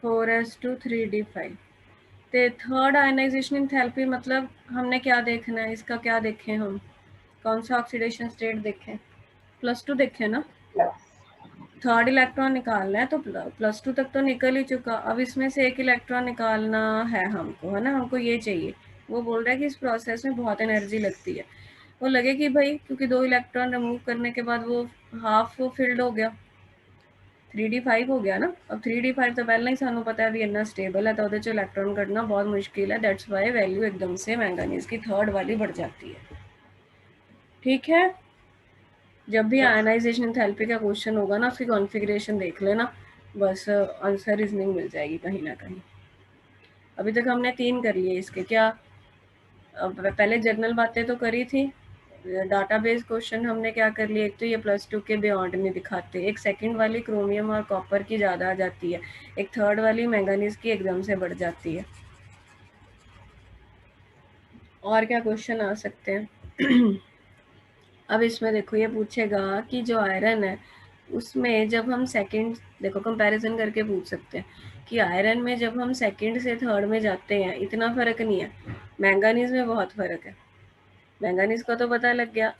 4s2 3d5। तो थर्ड आयनाइजेशन एंथैल्पी मतलब हमने क्या देखना है, इसका क्या देखें हम, कौन सा ऑक्सीडेशन स्टेट देखें, +2 देखें ना, प्लस थर्ड इलेक्ट्रॉन निकालना है तो +2 तक तो निकल ही चुका, अब इसमें से एक इलेक्ट्रॉन निकालना है हमको, है ना, हमको ये चाहिए। वो बोल रहा है कि इस प्रोसेस में बहुत एनर्जी लगती है, वो लगे कि भाई क्योंकि 2 इलेक्ट्रॉन रिमूव करने के बाद वो हाफ वो फिल्ड हो गया, 3d5 हो गया ना। अब 3d5 तो पहले ही सानू पता है भी इतना स्टेबल है तो ਉਹਦੇ 'ਚ इलेक्ट्रॉन कटना बहुत मुश्किल है, दैट्स वाई वैल्यू एकदम से मैंगनीज की थर्ड वाली बढ़ जाती है। ठीक है, जब भी आयनाइजेशन एंथैल्पी का क्वेश्चन होगा ना, उसकी कॉन्फ़िगरेशन देख लेना, बस आंसर रीजनिंग मिल जाएगी कहीं ना कहीं। अभी तक हमने 3 कर लिए इसके, क्या पहले जनरल बातें तो करी थी, डाटाबेस क्वेश्चन हमने क्या कर लिए, एक तो ये +2 के बियॉन्ड नहीं दिखाते, एक सेकंड वाली क्रोमियम और कॉपर की ज़्यादा आ जाती है, एक थर्ड वाली मैंगनीज की एकदम से बढ़ जाती है। और क्या क्वेश्चन आ सकते हैं अब इसमें देखो ये पूछेगा कि जो आयरन है उसमें जब हम सेकंड, देखो कंपैरिजन करके पूछ सकते हैं कि आयरन में जब हम सेकंड से थर्ड में जाते हैं इतना फ़र्क नहीं है, मैंगनीज में बहुत फ़र्क है। मैंगनीज का तो पता लग गया,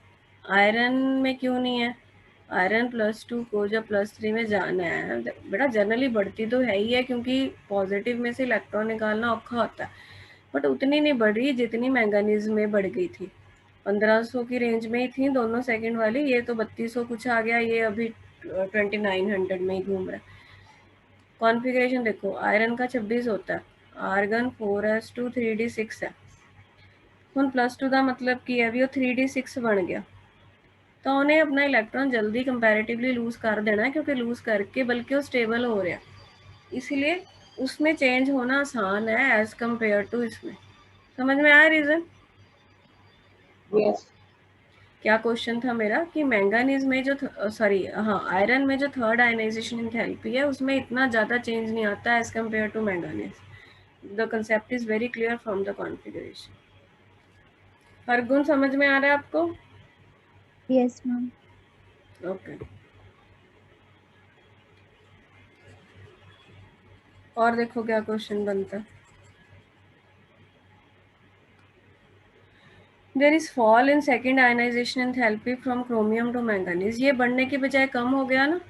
आयरन में क्यों नहीं है, आयरन +2 को जब +3 में जाना है बेटा जनरली बढ़ती तो है ही है, क्योंकि पॉजिटिव में से इलेक्ट्रॉन निकालना औखा होता है, बट उतनी नहीं बढ़ रही जितनी मैंगनीज में बढ़ गई थी। 1500 की रेंज में ही थी दोनों सेकंड वाली, ये तो 3200 कुछ आ गया, ये अभी 2900 में ही घूम रहा है। कॉन्फ़िगरेशन देखो, आयरन का 26 होता है, आर्गन 4s2 3d6 है, ਹੁਣ +2 ਦਾ मतलब ਕੀ ਹੈ ਵੀ ਉਹ 3d6 ਬਣ ਗਿਆ, ਤਾਂ ਉਹਨੇ ਆਪਣਾ ਇਲੈਕਟ੍ਰॉन जल्दी कंपैरेटिवली लूज़ कर देना है, क्योंकि लूज़ करके बल्कि वो स्टेबल हो रहा है, इसीलिए उसमें चेंज होना आसान है एज कम्पेयर टू इसमें। समझ में आया रीज़न? यस क्या क्वेश्चन था मेरा कि मैंगनीज में जो सॉरी हाँ आयरन में जो थर्ड आयनाइजेशन एंथैल्पी है उसमें इतना ज़्यादा चेंज नहीं आता है as compare to manganese. The concept is very clear from the configuration. हर गुण समझ में आ रहा है आपको? Yes ma'am. ओके, और देखो क्या क्वेश्चन बनता है। There is fall in second ionisation enthalpy from chromium to manganese, ये बढ़ने की बजाय कम हो गया ना,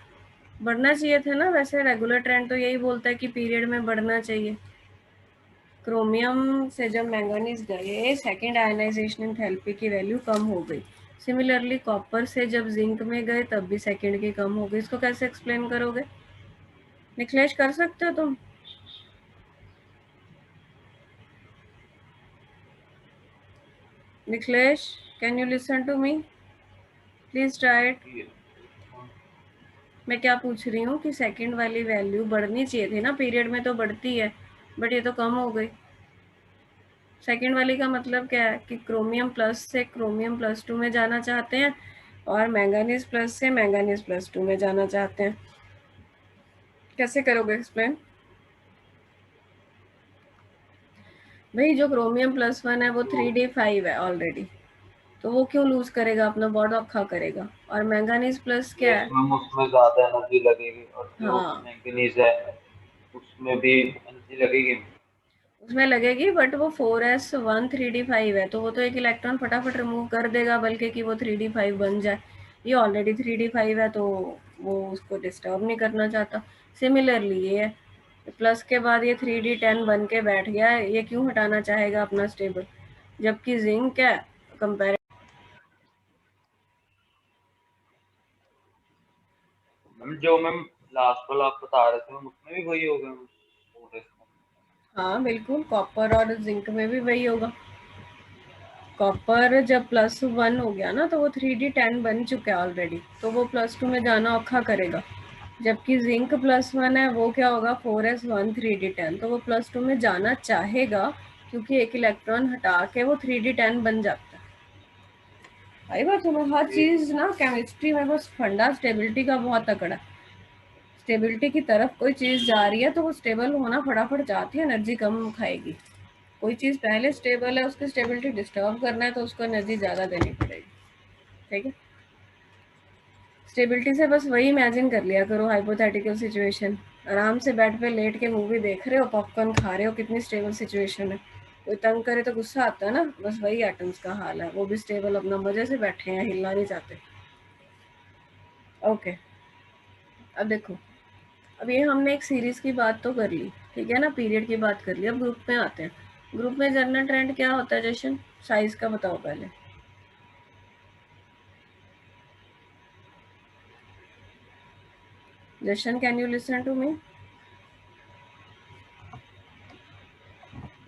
बढ़ना चाहिए था ना, वैसे रेगुलर ट्रेंड तो यही बोलता है कि पीरियड में बढ़ना चाहिए। क्रोमियम से जब मैंगनीज गए सेकंड आयनाइजेशन एंथैल्पी की वैल्यू कम हो गई, सिमिलरली कॉपर से जब जिंक में गए तब भी सेकंड की कम हो गई, इसको कैसे एक्सप्लेन करोगे? निखिलेश कर सकते हो तुम? Nikhilesh can you listen to me, please try it. मैं क्या पूछ रही हूँ कि सेकंड वाली वैल्यू बढ़नी चाहिए थी ना, पीरियड में तो बढ़ती है, बट ये तो कम हो गई। सेकंड वाली का मतलब क्या है कि क्रोमियम प्लस से क्रोमियम +2 में जाना चाहते हैं और मैंगनीज प्लस से मैंगनीज +2 में जाना चाहते हैं, कैसे करोगे एक्सप्लेन? भाई जो क्रोमियम +1 है वो 3d5 है ऑलरेडी, तो वो क्यों लूज करेगा, अपना बॉन्ड रखा करेगा। और मैंगानीज प्लस क्या है? मैक्सिमम उसमें ज्यादा एनर्जी लगेगी और जो हाँ मैंगनीज है उसमें भी एनर्जी लगेगी। उसमें लगेगी, बट वो 4s1 3d5 है, तो वो तो एक इलेक्ट्रॉन फटाफट रिमूव कर देगा, बल्कि कि वो 3d5 बन जाए। ये ऑलरेडी 3d5 है, तो वो उसको डिस्टर्ब नहीं करना चाहता। सिमिलरली ये है, प्लस के बाद ये 3d10 बन के बैठ गया है, ये क्यों हटाना चाहेगा अपना स्टेबल, जबकि जिंक है कंपेयर। मैम जो मैम लास्ट वाला आप बता रहे थे मैम उसमें भी वही होगा मैम? हाँ बिल्कुल, कॉपर और जिंक में भी वही होगा। कॉपर जब +1 हो गया ना, तो वो 3d10 बन चुका है ऑलरेडी, तो वो +2 में जाना औखा करेगा। जबकि जिंक +1 है, वो क्या होगा 4s1 3d10, तो वो +2 में जाना चाहेगा, क्योंकि एक इलेक्ट्रॉन हटा के वो 3d10 बन जाता है। भाई बात सुनो, हर चीज ना केमिस्ट्री में बस फंडा स्टेबिलिटी का बहुत तकड़ा है। स्टेबिलिटी की तरफ कोई चीज जा रही है तो वो स्टेबल होना फटाफट चाहती है, एनर्जी कम खाएगी। कोई चीज पहले स्टेबल है, उसकी स्टेबिलिटी डिस्टर्ब करना है, तो उसको एनर्जी ज्यादा देनी पड़ेगी। ठीक है, स्टेबिलिटी से बस वही इमेजिन कर लिया करो, हाइपोथेटिकल सिचुएशन। आराम से बेड पे लेट के मूवी देख रहे हो, पॉपकॉर्न खा रहे हो, कितनी स्टेबल सिचुएशन है। कोई तंग करे तो गुस्सा आता है ना, बस वही एटम्स का हाल है, वो भी स्टेबल अपना मजे से बैठे हैं, हिलना नहीं चाहते। ओके, अब देखो, अब ये हमने एक सीरीज की बात तो कर ली, ठीक है ना, पीरियड की बात कर ली। अब ग्रुप में आते हैं। ग्रुप में जनरल ट्रेंड क्या होता है जशन? साइज का बताओ पहले। Jashan, can you listen to me?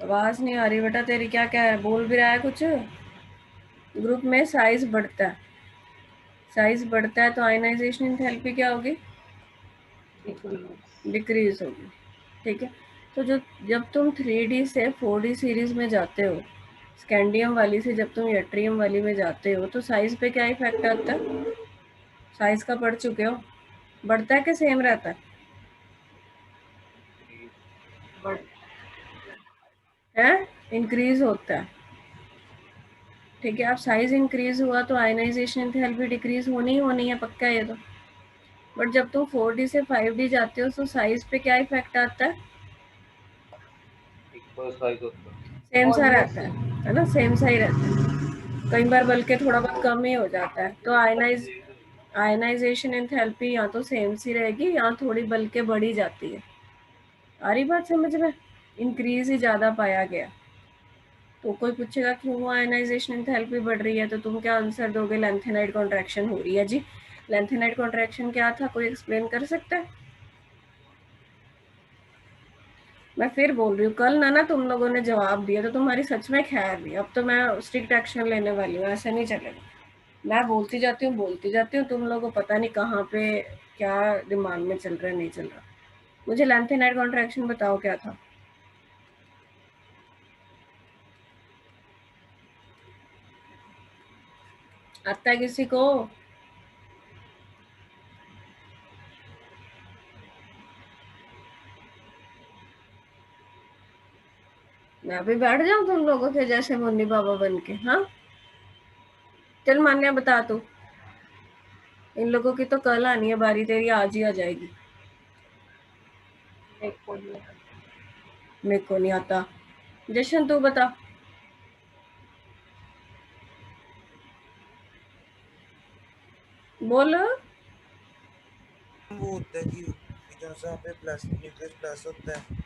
आवाज नहीं आ रही बेटा तेरी, क्या क्या है, बोल भी रहा है कुछ? ग्रुप में साइज बढ़ता है, साइज बढ़ता है तो आयनाइजेशन एंथैल्पी क्या होगी? डिक्रीज होगी। ठीक है, तो जब तुम 3D से 4D सीरीज में जाते हो, स्कैंडियम वाली से जब तुम यट्रियम वाली में जाते हो, तो साइज पे क्या इफेक्ट आता है? साइज का पढ़ चुके हो, बढ़ता है कि सेम रहता है? इंक्रीज होता है। ठीक है, अब साइज इंक्रीज हुआ तो आयनाइजेशन एंथैल्पी डिक्रीज होनी ही होनी है, पक्का है ये तो। बट जब तुम 4D से 5D जाते हो, तो साइज पे क्या इफेक्ट आता है? इक्वल साइज होता है। सेम सा रहता है ना, सेम सा ही रहता है, कई बार बल्कि थोड़ा बहुत कम ही हो जाता है। तो आयनाइजेशन एंथैल्पी या तो सेम सी रहेगी, या थोड़ी बल्कि बढ़ी जाती है। आ रही बात समझ में? इंक्रीज ही ज़्यादा पाया गया। तो कोई पूछेगा क्यों आयनाइजेशन एंथैल्पी बढ़ रही है, तो तुम क्या आंसर दोगे? लेंथेनाइड कॉन्ट्रैक्शन हो रही है जी। लेंथेनाइड कॉन्ट्रैक्शन क्या था, कोई एक्सप्लेन कर सकता है? मैं फिर बोल रही हूँ, कल ना तुम लोगों ने जवाब दिया तो तुम्हारी सच में खैर नहीं, अब तो मैं स्ट्रिक्ट एक्शन लेने वाली हूँ, ऐसे नहीं चलेगा। मैं बोलती जाती हूँ, तुम लोगों को पता नहीं कहाँ पे क्या दिमाग में चल रहा है, नहीं चल रहा। मुझे लेंथेनाइड कॉन्ट्रैक्शन बताओ क्या था? आता है किसी को? मैं अभी बैठ जाऊं तुम लोगों के जैसे मुन्नी बाबा बन के? हाँ, चल मान्या बता तू। इन लोगों की तो कल आनी है बारी, तेरी आज ही आ जाएगी। मेरे को नहीं आता। जशन तू बता। बोल। वो होता है कि जहाँ पे प्लस न्यूक्लियस प्लस होता है।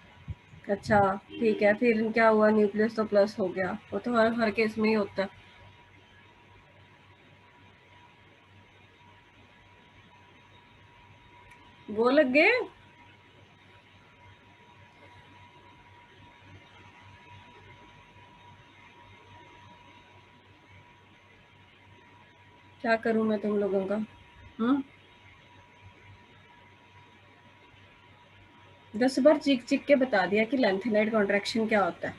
अच्छा ठीक है, फिर क्या हुआ? न्यूक्लियस तो प्लस हो गया, वो तो हर केस में ही होता है। वो लग गए। क्या करूं मैं तुम लोगों का? 10 बार चीख चीख के बता दिया कि लेंथेनाइड कॉन्ट्रैक्शन क्या होता है।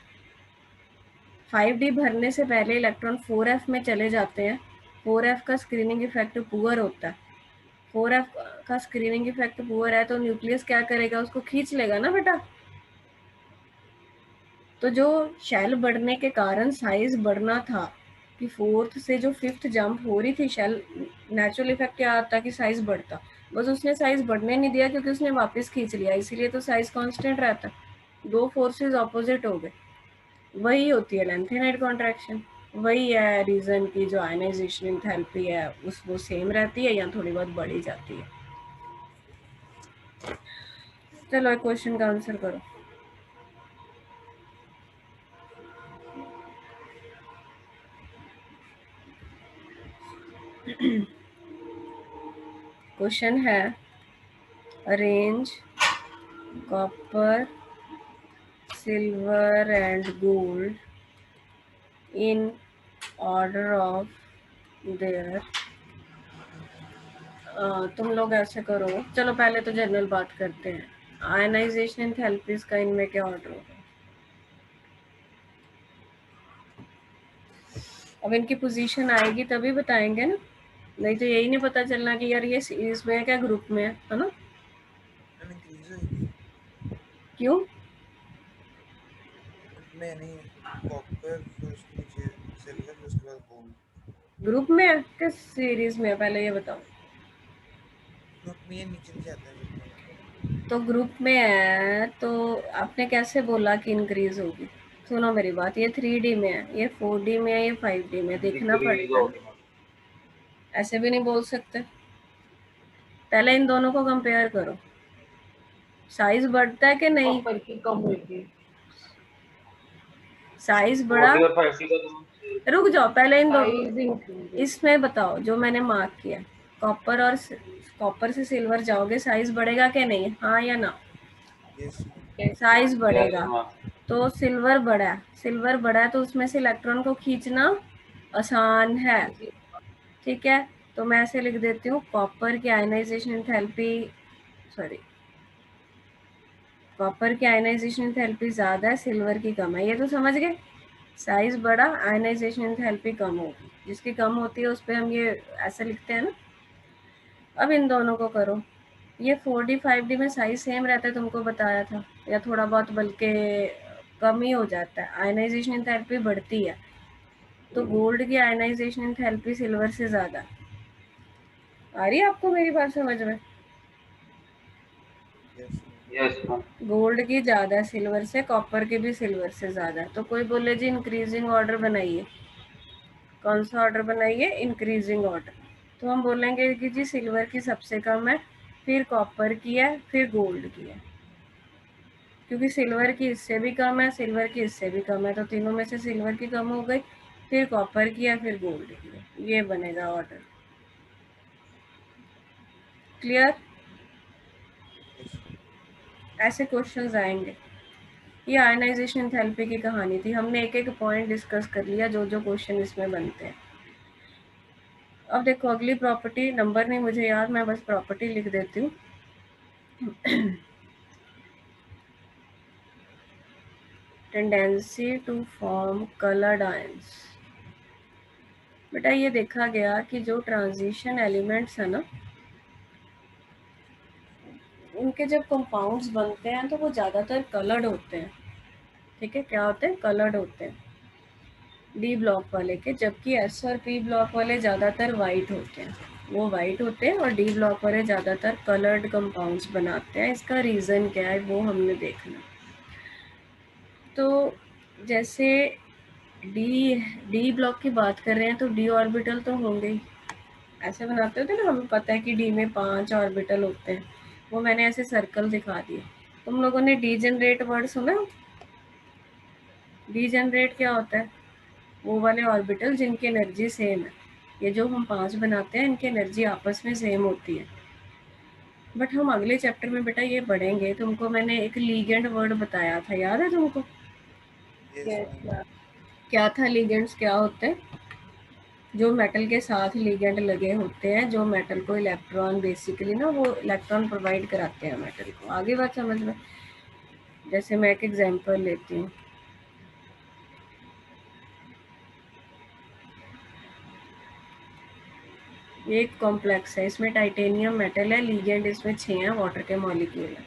5D भरने से पहले इलेक्ट्रॉन 4f में चले जाते हैं। 4f का स्क्रीनिंग इफेक्ट पुअर होता है। 4f का स्क्रीनिंग इफेक्ट पुअर है, तो न्यूक्लियस क्या करेगा? उसको खींच लेगा ना बेटा। तो जो शेल बढ़ने के कारण साइज बढ़ना था, कि 4th से जो 5th जंप हो रही थी शेल, नेचुरल इफेक्ट क्या आता कि साइज बढ़ता, बस उसने साइज बढ़ने नहीं दिया क्योंकि उसने वापस खींच लिया, इसीलिए तो साइज कांस्टेंट रहता। दो फोर्सेस ऑपोजिट हो गए, वही होती है लेंथेनाइड कॉन्ट्रैक्शन। वही है रीजन की जो आयनाइजेशन एंथैल्पी है उस वो सेम रहती है या थोड़ी बहुत बढ़ी जाती है। चलो एक क्वेश्चन का आंसर करो। क्वेश्चन है arrange copper silver and gold in order of their. तुम लोग ऐसे करो, चलो पहले तो जनरल बात करते हैं, आयनाइजेशन एंथैल्पीज का इनमें क्या ऑर्डर होगा। अब इनकी पोजीशन आएगी तभी बताएंगे ना, नहीं तो यही नहीं पता चलना कि यार ये सीरीज में है क्या ग्रुप में है ना। मैम इंक्रीज होगी क्यों? में नहीं, कॉपर फिर उसके नीचे सिल्वर फिर उसके बाद गोल्ड। ग्रुप में है किस सीरीज में है पहले ये बताओ। ग्रुप में ये नीचे नीचे आता है ग्रुप। तो ग्रुप में है तो आपने कैसे बोला कि इंक्रीज होगी। सुनो मेरी बात, ये 3D में है, ये 4D में है, ये 5D में, देखना डिक्रीज पड़ेगा। होगी मैम। ऐसे भी नहीं बोल सकते, पहले इन दोनों को कंपेयर करो, साइज बढ़ता है कि नहीं। कॉपर की कम होगी। साइज बड़ा, 40 और 50 का तो रुक जाओ पहले इन दोनों, साइज इंक्रीज। इसमें बताओ जो मैंने मार्क किया, कॉपर और कॉपर से सिल्वर जाओगे साइज बढ़ेगा कि नहीं, हाँ या ना। यस साइज यस बढ़ेगा, मैम। तो सिल्वर बड़ा है, सिल्वर बड़ा है तो उसमें से इलेक्ट्रॉन को खींचना आसान है, ठीक है। तो मैं ऐसे लिख देती हूँ कॉपर की आयनाइजेशन एंथैल्पी, सॉरी कॉपर की आयनाइजेशन एंथैल्पी ज़्यादा है, सिल्वर की कम है, ये तो समझ गए। साइज बड़ा, आयनाइजेशन एंथैल्पी कम होगी, जिसकी कम होती है उस पर हम ये ऐसे लिखते हैं ना। अब इन दोनों को करो, ये 4D 5D में साइज सेम रहता है, तुमको बताया था, या थोड़ा बहुत बल्कि कम ही हो जाता है, आयनाइजेशन एंथैल्पी बढ़ती है। तो गोल्ड की आयनाइजेशन एंथैल्पी सिल्वर से ज़्यादा। आ रही है आपको मेरी बात समझ में? Yes yes ma'am. गोल्ड की ज़्यादा सिल्वर से, कॉपर की भी सिल्वर से ज़्यादा। तो कोई बोले जी इंक्रीजिंग ऑर्डर बनाइए, कौन सा ऑर्डर बनाइए, इंक्रीजिंग ऑर्डर। तो हम बोलेंगे कि जी सिल्वर की सबसे कम है, फिर कॉपर की है, फिर गोल्ड की है, क्योंकि सिल्वर की इससे भी कम है, सिल्वर की इससे भी कम है, तो तीनों में से सिल्वर की कम हो गई, फिर कॉपर की है, फिर गोल्ड की है, ये बनेगा ऑर्डर। क्लियर? यस ऐसे क्वेश्चंस आएंगे। ये आयनाइजेशन एंथैल्पी की कहानी थी, हमने एक एक पॉइंट डिस्कस कर लिया जो जो क्वेश्चन इसमें बनते हैं। अब देखो अगली प्रॉपर्टी, नंबर नहीं मुझे याद, मैं बस प्रॉपर्टी लिख देती हूँ। Tendency to form coloured ions. बेटा ये देखा गया कि जो ट्रांजिशन एलिमेंट्स है ना, उनके जब कंपाउंड्स बनते हैं तो वो ज़्यादातर कलर्ड होते हैं, ठीक है। क्या होते हैं? कलर्ड होते हैं डी ब्लॉक वाले के, जबकि एस और पी ब्लॉक वाले ज़्यादातर वाइट होते हैं, वो वाइट होते हैं, और डी ब्लॉक वाले ज़्यादातर कलर्ड कंपाउंड्स बनाते हैं। इसका रीज़न क्या है वो हमने देखना। तो जैसे डी ब्लॉक की बात कर रहे हैं तो डी ऑर्बिटल तो होंगे ही, ऐसे बनाते होते ना, हमें पता है कि डी में 5 ऑर्बिटल होते हैं, वो मैंने ऐसे सर्कल दिखा दिए। तुम लोगों ने डी जनरेट वर्ड सुना? डी जनरेट क्या होता है? वो वाले ऑर्बिटल जिनकी एनर्जी सेम है, ये जो हम 5 बनाते हैं इनकी एनर्जी आपस में सेम होती है। बट हम अगले चैप्टर में बेटा ये पढ़ेंगे, तुमको मैंने एक लीगेंड वर्ड बताया था, याद है तुमको? Yes ma'am. क्या था लीगेंड्स, क्या होते हैं? जो मेटल के साथ लीगेंड लगे होते हैं, जो मेटल को इलेक्ट्रॉन बेसिकली ना, वो इलेक्ट्रॉन प्रोवाइड कराते हैं मेटल को। आगे बात समझ में? जैसे मैं एक एग्जांपल लेती हूँ, ये एक कॉम्प्लेक्स है, इसमें टाइटेनियम मेटल है, लीगेंड इसमें 6 हैं, वाटर के मॉलिक्यूल है।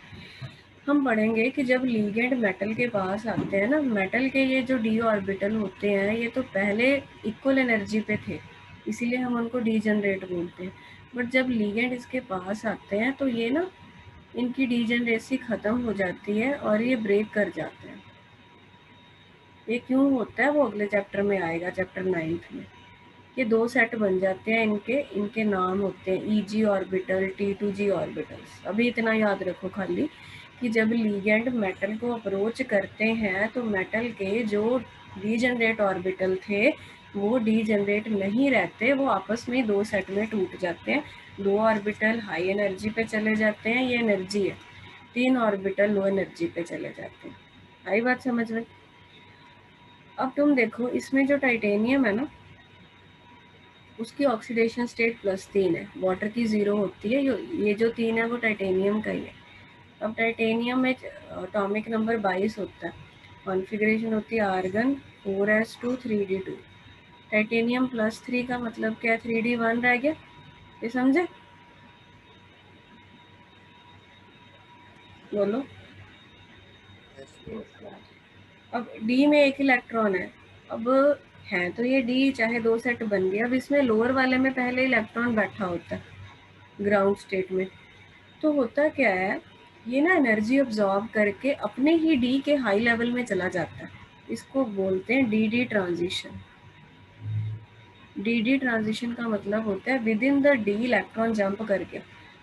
हम पढ़ेंगे कि जब लीगेंड मेटल के पास आते हैं ना, मेटल के ये जो डी ऑर्बिटल होते हैं ये तो पहले इक्वल एनर्जी पे थे, इसीलिए हम उनको डीजनरेट बोलते हैं। बट जब लीगेंड इसके पास आते हैं तो ये ना, इनकी डीजनरेसी ख़त्म हो जाती है और ये ब्रेक कर जाते हैं। ये क्यों होता है वो अगले चैप्टर में आएगा, चैप्टर 9 में। ये 2 सेट बन जाते हैं, इनके नाम होते हैं EG ऑर्बिटल, T2G ऑर्बिटल्स। अभी इतना याद रखो खाली कि जब लीगेंड मेटल को अप्रोच करते हैं तो मेटल के जो डीजनरेट ऑर्बिटल थे वो डीजनरेट नहीं रहते, वो आपस में 2 सेट में टूट जाते हैं। 2 ऑर्बिटल हाई एनर्जी पे चले जाते हैं, ये एनर्जी है। 3 ऑर्बिटल लो एनर्जी पे चले जाते हैं। आई बात समझ में? अब तुम देखो इसमें जो टाइटेनियम है ना, उसकी ऑक्सीडेशन स्टेट +3 है, वाटर की 0 होती है। ये जो 3 है वो टाइटेनियम का ही है। अब टाइटेनियम में एटॉमिक नंबर 22 होता है, कॉन्फ़िगरेशन होती है आर्गन 4s2 3d2। टाइटेनियम +3 का मतलब क्या है? 3d1 रह गया, ये समझे? बोलो। अब डी में एक इलेक्ट्रॉन है, अब है तो ये डी चाहे 2 सेट बन गया। अब इसमें लोअर वाले में पहले इलेक्ट्रॉन बैठा होता है ग्राउंड स्टेट में, तो होता क्या है, ये ना एनर्जी अब्जॉर्ब करके अपने ही डी के हाई लेवल में चला जाता है। इसको बोलते हैं डी ट्रांजिशन। डी ट्रांजिशन का मतलब होता है with in the D electron jump कर गया।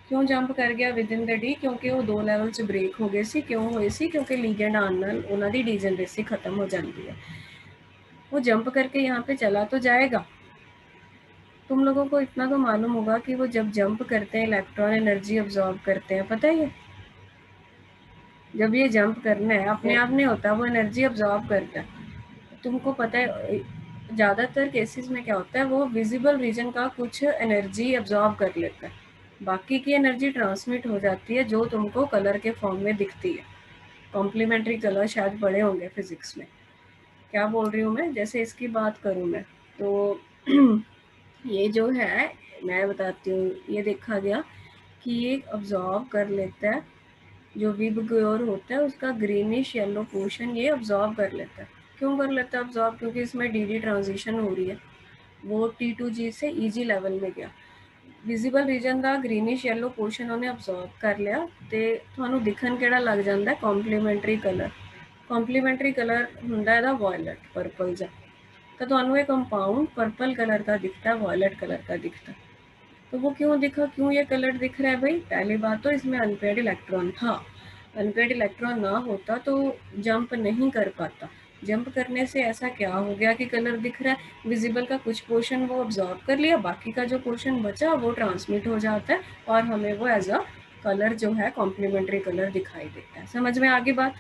क्यों जंप कर गया विद इन द डी? क्योंकि वो 2 लेवल से ब्रेक हो गए सी। क्यों होए सी? क्योंकि लीगेंड आने नाल उन्हां दी डीजनरेसी खत्म हो जाती है। वो जंप करके यहाँ पे चला तो जाएगा। तुम लोगों को इतना तो मालूम होगा कि वो जब जंप करते हैं इलेक्ट्रॉन एनर्जी अब्जॉर्ब करते हैं, पता है? ये जब ये जंप करना है अपने आप नहीं होता, वो एनर्जी अब्जॉर्ब करता है। तुमको पता है ज़्यादातर केसेस में क्या होता है, वो विजिबल रीजन का कुछ एनर्जी अब्जॉर्ब कर लेता है, बाकी की एनर्जी ट्रांसमिट हो जाती है जो तुमको कलर के फॉर्म में दिखती है। कॉम्प्लीमेंट्री कलर शायद पढ़े होंगे फिजिक्स में। क्या बोल रही हूँ मैं? जैसे इसकी बात करूँ मैं तो ये जो है मैं बताती हूँ, ये देखा गया कि ये अब्जॉर्ब कर लेता है, जो विबग्योर होता है उसका ग्रीनिश येलो पोर्शन ये अब्जॉर्ब कर लेता है। क्यों कर लेता है अब्जॉर्ब? क्योंकि इसमें डी ट्रांजिशन हो रही है, वो T2G से EG लेवल में गया। विजिबल रीजन का ग्रीनिश येलो पोर्शन उन्हें अब्जॉर्ब कर लिया तो ਤੁਹਾਨੂੰ दिखन केड़ा लग जाता है? Complementary colour. कॉम्प्लीमेंट्री कलर हुंदा है वायलट पर्पल जा, तो ਤੁਹਾਨੂੰ ये कंपाउंड पर्पल कलर का दिखता है, वायलट कलर का दिखता है। तो वो क्यों दिखा? क्यों ये कलर दिख रहा है भाई? पहली बात तो इसमें अनपेड इलेक्ट्रॉन था। अनपेड इलेक्ट्रॉन ना होता तो जंप नहीं कर पाता। जंप करने से ऐसा क्या हो गया कि कलर दिख रहा है? विजिबल का कुछ पोर्शन वो अब्जॉर्ब कर लिया, बाकी का जो पोर्शन बचा वो ट्रांसमिट हो जाता है और हमें वो एज अ कलर जो है कॉम्प्लीमेंट्री कलर दिखाई देता है। समझ में आगे बात?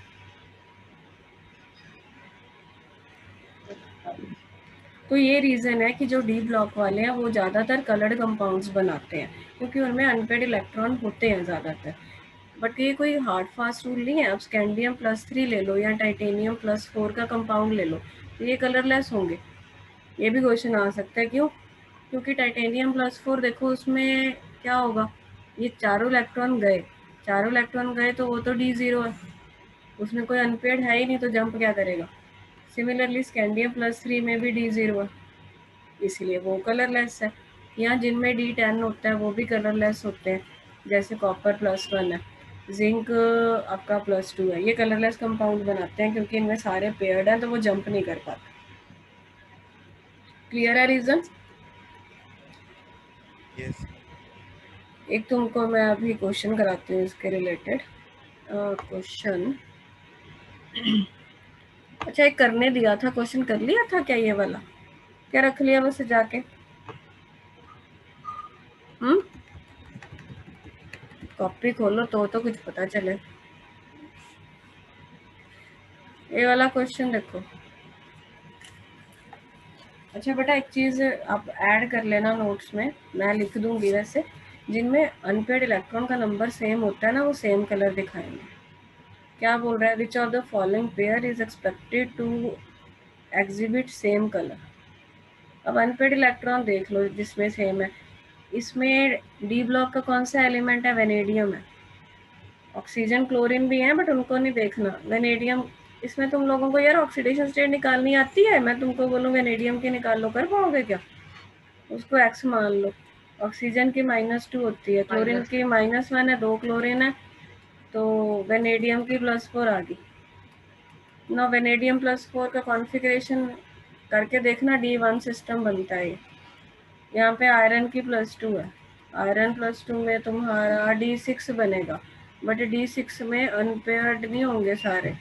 तो ये रीज़न है कि जो डी ब्लॉक वाले हैं वो ज़्यादातर कलर्ड कंपाउंड्स बनाते हैं, क्योंकि उनमें अनपेड इलेक्ट्रॉन होते हैं ज़्यादातर। बट ये कोई हार्ड फास्ट रूल नहीं है। अब स्कैंडियम +3 ले लो या टाइटेनियम +4 का कंपाउंड ले लो, तो ये कलरलेस होंगे। ये भी क्वेश्चन आ सकता है। क्यों? क्योंकि टाइटेनियम +4 देखो उसमें क्या होगा, ये चारों इलेक्ट्रॉन गए तो वो तो D0 है, उसमें कोई अनपेड है ही नहीं, तो जंप क्या करेगा? सिमिलरली स्कैंडियम +3 में भी D0 है, इसलिए वो कलरलेस है। यहाँ जिनमें D10 होता है वो भी कलरलेस होते हैं, जैसे कॉपर +1 है, जिंक आपका +2 है। ये कलरलेस कंपाउंड बनाते हैं क्योंकि इनमें सारे पेयर्ड हैं, तो वो जंप नहीं कर पाते। क्लियर है रीज़न? यस। एक तुमको मैं अभी क्वेश्चन कराती हूँ इसके रिलेटेड। क्वेश्चन अच्छा एक करने दिया था, क्वेश्चन कर लिया था क्या ये वाला? क्या रख लिया बस जाके? कॉपी खोलो तो कुछ पता चले। ये वाला क्वेश्चन देखो। अच्छा बेटा एक चीज़ आप ऐड कर लेना नोट्स में, मैं लिख दूंगी वैसे। जिनमें अनपेड इलेक्ट्रॉन का नंबर सेम होता है ना, वो सेम कलर दिखाएंगे। क्या बोल रहा है? Which of the following pair is expected to exhibit same colour. अब अनपेड इलेक्ट्रॉन देख लो जिसमें सेम है, इसमें डी ब्लॉक का कौन सा एलिमेंट है? वेनेडियम है। ऑक्सीजन क्लोरीन भी है बट उनको नहीं देखना। वेनेडियम, इसमें तुम लोगों को यार ऑक्सीडेशन स्टेट निकालनी आती है? मैं तुमको बोलूँ वेनेडियम की निकाल लो, कर पाओगे क्या? उसको एक्स मान लो। ऑक्सीजन की -2 होती है, क्लोरीन की -1 है, 2 क्लोरीन है, तो वेनेडियम की +4 आ गई ना। वेनेडियम +4 का कॉन्फ़िगरेशन करके देखना, D1 सिस्टम बनता है। यहाँ पे आयरन की +2 है, आयरन +2 में तुम्हारा D6 बनेगा, बट D6 में अनपेयर्ड नहीं होंगे सारे।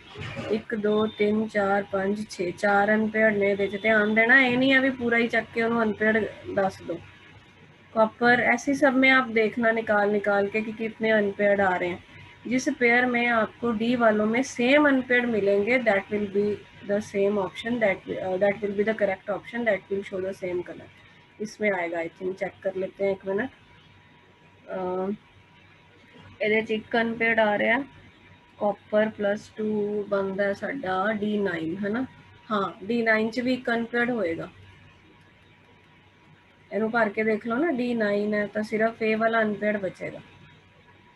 1 2 3 4 5 6 4 अनपेयर्ड नहीं देते, ध्यान देना। ये नहीं अभी पूरा ही चक्के उन्होंने अनपेयर्ड दस दो। कॉपर ऐसी सब में आप देखना निकाल के कि कितने अनपेयर्ड आ रहे हैं। जिस पेयर में आपको डी वालों में सेम अनपेयर्ड मिलेंगे, that will be the same option, that will be the correct option, that will show the same colour. इसमें आएगा, आई थिंक चेक कर लेते हैं 1 मिनट। ਇਹਦੇ 'ਚ 1 अनपेयर्ड आ रहा है, कॉपर +2 बनता है साडा D9 है ना। हाँ, D9 च भी 1 अनपेयर्ड होएगा। ਇਹਨੂੰ ਭਰ के देख लो ना, D9 है तो सिर्फ ए वाला अनपेयर्ड बचेगा,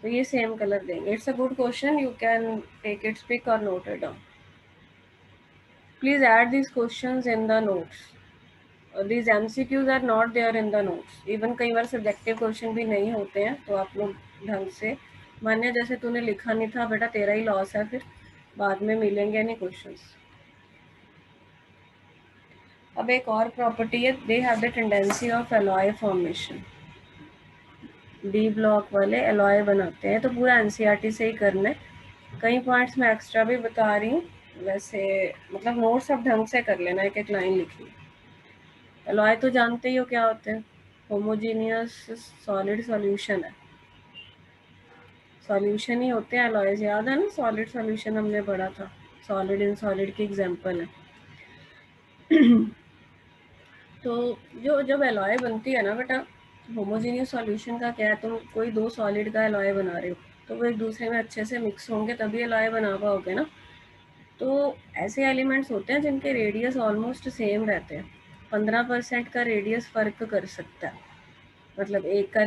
तो ये सेम कलर देंगे। It's a good question, you can take its pic और note it down. Please add these questions in the notes. These MCQs are not there in the notes. Even कई बार subjective question भी नहीं होते हैं, तो आप लोग ढंग से मान्य, जैसे तूने लिखा नहीं था बेटा, तेरा ही लॉस है, फिर बाद में मिलेंगे नहीं क्वेश्चंस। अब एक और प्रॉपर्टी है, they have the tendency of alloy formation. D block वाले एलॉय बनाते हैं, तो पूरा NCERT से ही करना है। कई पॉइंट्स मैं एक्स्ट्रा भी बता रही हूँ, वैसे मतलब नोट्स अब ढंग से कर लेना, एक एक लाइन लिखी। एलॉय तो जानते ही हो क्या होते हैं, होमोजीनियस सॉलिड सॉल्यूशन है, सॉल्यूशन ही होते हैं एलॉयज, याद है ना, सॉलिड सॉल्यूशन हमने पढ़ा था, सॉलिड इन सॉलिड की एग्जांपल है। तो जो जब एलॉय बनती है ना बेटा, होमोजीनियस सॉल्यूशन का क्या है, तुम कोई 2 सॉलिड का एलॉय बना रहे हो, तो वो एक दूसरे में अच्छे से मिक्स होंगे तभी एलॉय बना पाओगे ना। तो ऐसे एलिमेंट्स होते हैं जिनके रेडियस ऑलमोस्ट सेम रहते हैं, 15% का रेडियस फ़र्क कर सकता है। मतलब एक का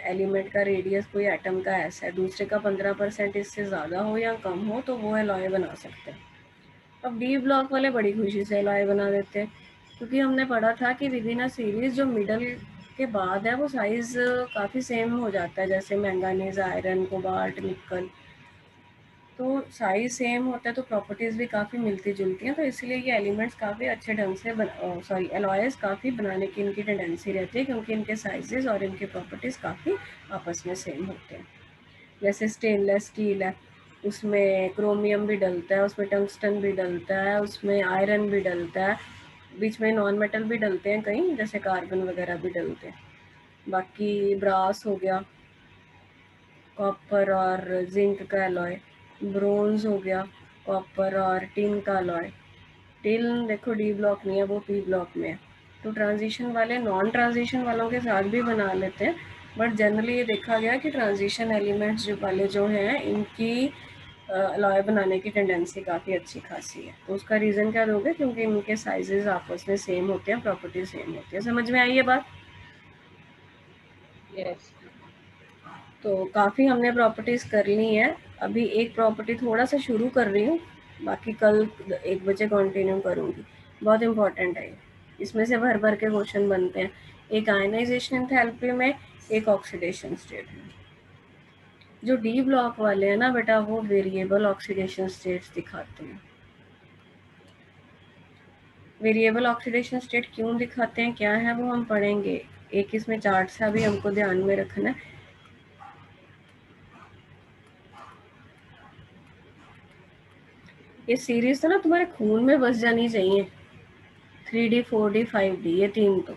एलिमेंट का रेडियस कोई एटम का ऐसा है, दूसरे का 15% इससे ज़्यादा हो या कम हो, तो वो एलॉय बना सकते हैं। अब डी ब्लॉक वाले बड़ी खुशी से एलॉय बना देते हैं, क्योंकि हमने पढ़ा था कि विद इन अ सीरीज जो मिडल के बाद है वो साइज़ काफ़ी सेम हो जाता है, जैसे मैंगानीज, आयरन, कोबाल्ट, निकल, तो साइज़ सेम होता है, तो प्रॉपर्टीज़ भी काफ़ी मिलती जुलती हैं, तो इसलिए ये एलिमेंट्स काफ़ी अच्छे ढंग से एलॉयज़ काफ़ी बनाने की इनकी टेंडेंसी रहती है, क्योंकि इनके साइजेस और इनकी प्रॉपर्टीज़ काफ़ी आपस में सेम होते हैं। जैसे स्टेनलेस स्टील है, उसमें क्रोमियम भी डलता है, उसमें टंगस्टन भी डलता है, उसमें आयरन भी डलता है, बीच में नॉन मेटल भी डलते हैं कहीं, जैसे कार्बन वगैरह भी डलते हैं। बाकी ब्रास हो गया, कॉपर और जिंक का एलॉय, ब्रोंज हो गया, कॉपर और टिन का एलॉय। टिन देखो डी ब्लॉक नहीं है, वो पी ब्लॉक में है, तो ट्रांजिशन वाले नॉन ट्रांजिशन वालों के साथ भी बना लेते हैं, बट जनरली ये देखा गया कि ट्रांजिशन एलिमेंट्स जो हैं इनकी एलॉय बनाने की टेंडेंसी काफ़ी अच्छी खासी है। तो उसका रीज़न क्या दोगे, क्योंकि इनके साइजेस आपस में सेम होते हैं, प्रॉपर्टी सेम होती है। समझ में आई ये बात? यस। तो काफ़ी हमने प्रॉपर्टीज़ कर ली हैं, अभी एक प्रॉपर्टी थोड़ा सा शुरू कर रही हूँ, बाकी कल 1 बजे कंटिन्यू करूँगी। बहुत इंपॉर्टेंट है, इसमें से भर भर के क्वेश्चन बनते हैं, एक आयनाइजेशन एंथैल्पी में, एक ऑक्सीडेशन स्टेट में। जो डी ब्लॉक वाले हैं ना बेटा, वो वेरिएबल ऑक्सीडेशन स्टेट्स दिखाते हैं। वेरिएबल ऑक्सीडेशन स्टेट क्यों दिखाते हैं, क्या है, वो हम पढ़ेंगे। एक इसमें चार्ट सा भी हमको ध्यान में रखना है। ये सीरीज तो ना तुम्हारे खून में बस जानी चाहिए, 3D 4D 5D, ये 3 तो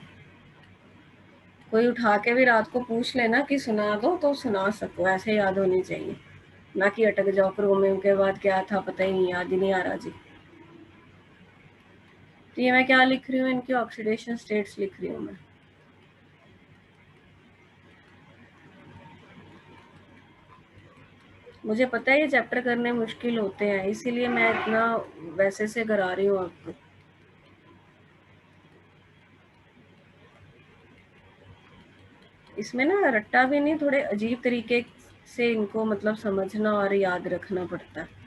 कोई उठा के भी रात को पूछ लेना कि सुना दो तो सुना सको, ऐसे याद होनी चाहिए, ना कि अटक जाओ क्रोमियम के बाद क्या था पता ही नहीं, याद ही नहीं आ रहा जी। तो ये मैं क्या लिख रही हूँ, इनकी ऑक्सीडेशन स्टेट्स लिख रही हूँ मैं। मुझे पता है ये चैप्टर करने मुश्किल होते हैं, इसीलिए मैं इतना वैसे से करा रही हूँ आपको। इसमें ना रट्टा भी नहीं, थोड़े अजीब तरीके से इनको मतलब समझना और याद रखना पड़ता है।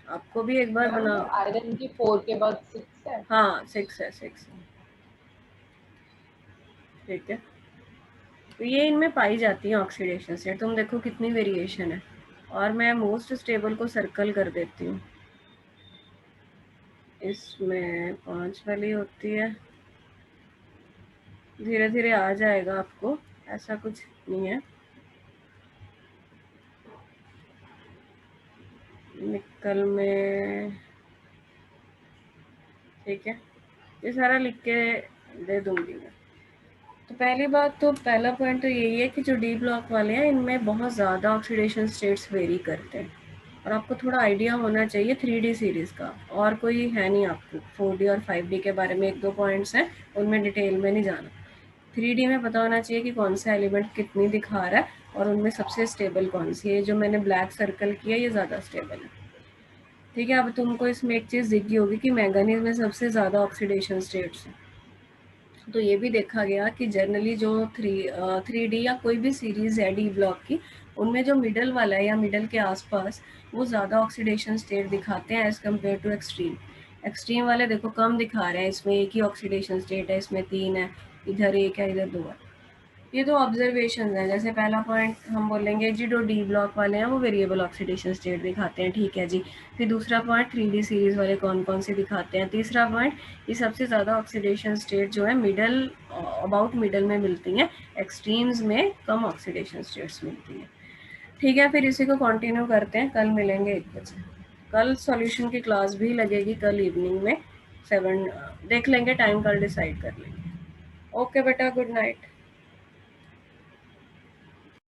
आपको भी एक बार बना। आयरन की 4 के बाद 6 है। हाँ 6 है, 6 है। ठीक है, तो ये इनमें पाई जाती है ऑक्सीडेशन स्टेट। तुम देखो कितनी वेरिएशन है। और मैं मोस्ट स्टेबल को सर्कल कर देती हूँ। इसमें 5 वाली होती है। धीरे धीरे आ जाएगा आपको, ऐसा कुछ नहीं है। निकल में ठीक है, ये सारा लिख के दे दूंगी मैं। तो पहली बात तो पहला पॉइंट तो यही है कि जो डी ब्लॉक वाले हैं इनमें बहुत ज़्यादा ऑक्सीडेशन स्टेट्स वेरी करते हैं। और आपको थोड़ा आइडिया होना चाहिए 3D सीरीज़ का, और कोई है नहीं आपको। 4D और 5D के बारे में 1-2 पॉइंट्स हैं, उनमें डिटेल में नहीं जाना। 3D में पता होना चाहिए कि कौन सा एलिमेंट कितनी दिखा रहा है और उनमें सबसे स्टेबल कौन सी है। जो मैंने ब्लैक सर्कल किया ये ज़्यादा स्टेबल है। ठीक है, अब तुमको इसमें एक चीज़ दिखी होगी कि मैंगनीज में सबसे ज़्यादा ऑक्सीडेशन स्टेट्स हैं। तो ये भी देखा गया कि जनरली जो 3D या कोई भी सीरीज़ है डी ब्लॉक की, उनमें जो मिडल वाला है या मिडल के आसपास वो ज़्यादा ऑक्सीडेशन स्टेट दिखाते हैं as compare to extreme. Extreme वाले देखो कम दिखा रहे हैं, इसमें एक ही ऑक्सीडेशन स्टेट है, इसमें 3 है, इधर 1 है, इधर 2 है। ये तो ऑब्जर्वेशन है। जैसे पहला पॉइंट हम बोलेंगे जी जो डी ब्लॉक वाले हैं वो वेरिएबल ऑक्सीडेशन स्टेट दिखाते हैं, ठीक है जी। फिर दूसरा पॉइंट 3D सीरीज़ वाले कौन कौन से दिखाते हैं। तीसरा पॉइंट ये सबसे ज़्यादा ऑक्सीडेशन स्टेट जो है मिडल, अबाउट मिडल में मिलती हैं, एक्सट्रीम्स में कम ऑक्सीडेशन स्टेट्स मिलती हैं। ठीक है, फिर इसी को कंटिन्यू करते हैं, कल मिलेंगे 1 बजे। कल सॉल्यूशन की क्लास भी लगेगी, कल इवनिंग में 7 देख लेंगे, टाइम कल डिसाइड कर लेंगे। ओके बेटा, गुड नाइट।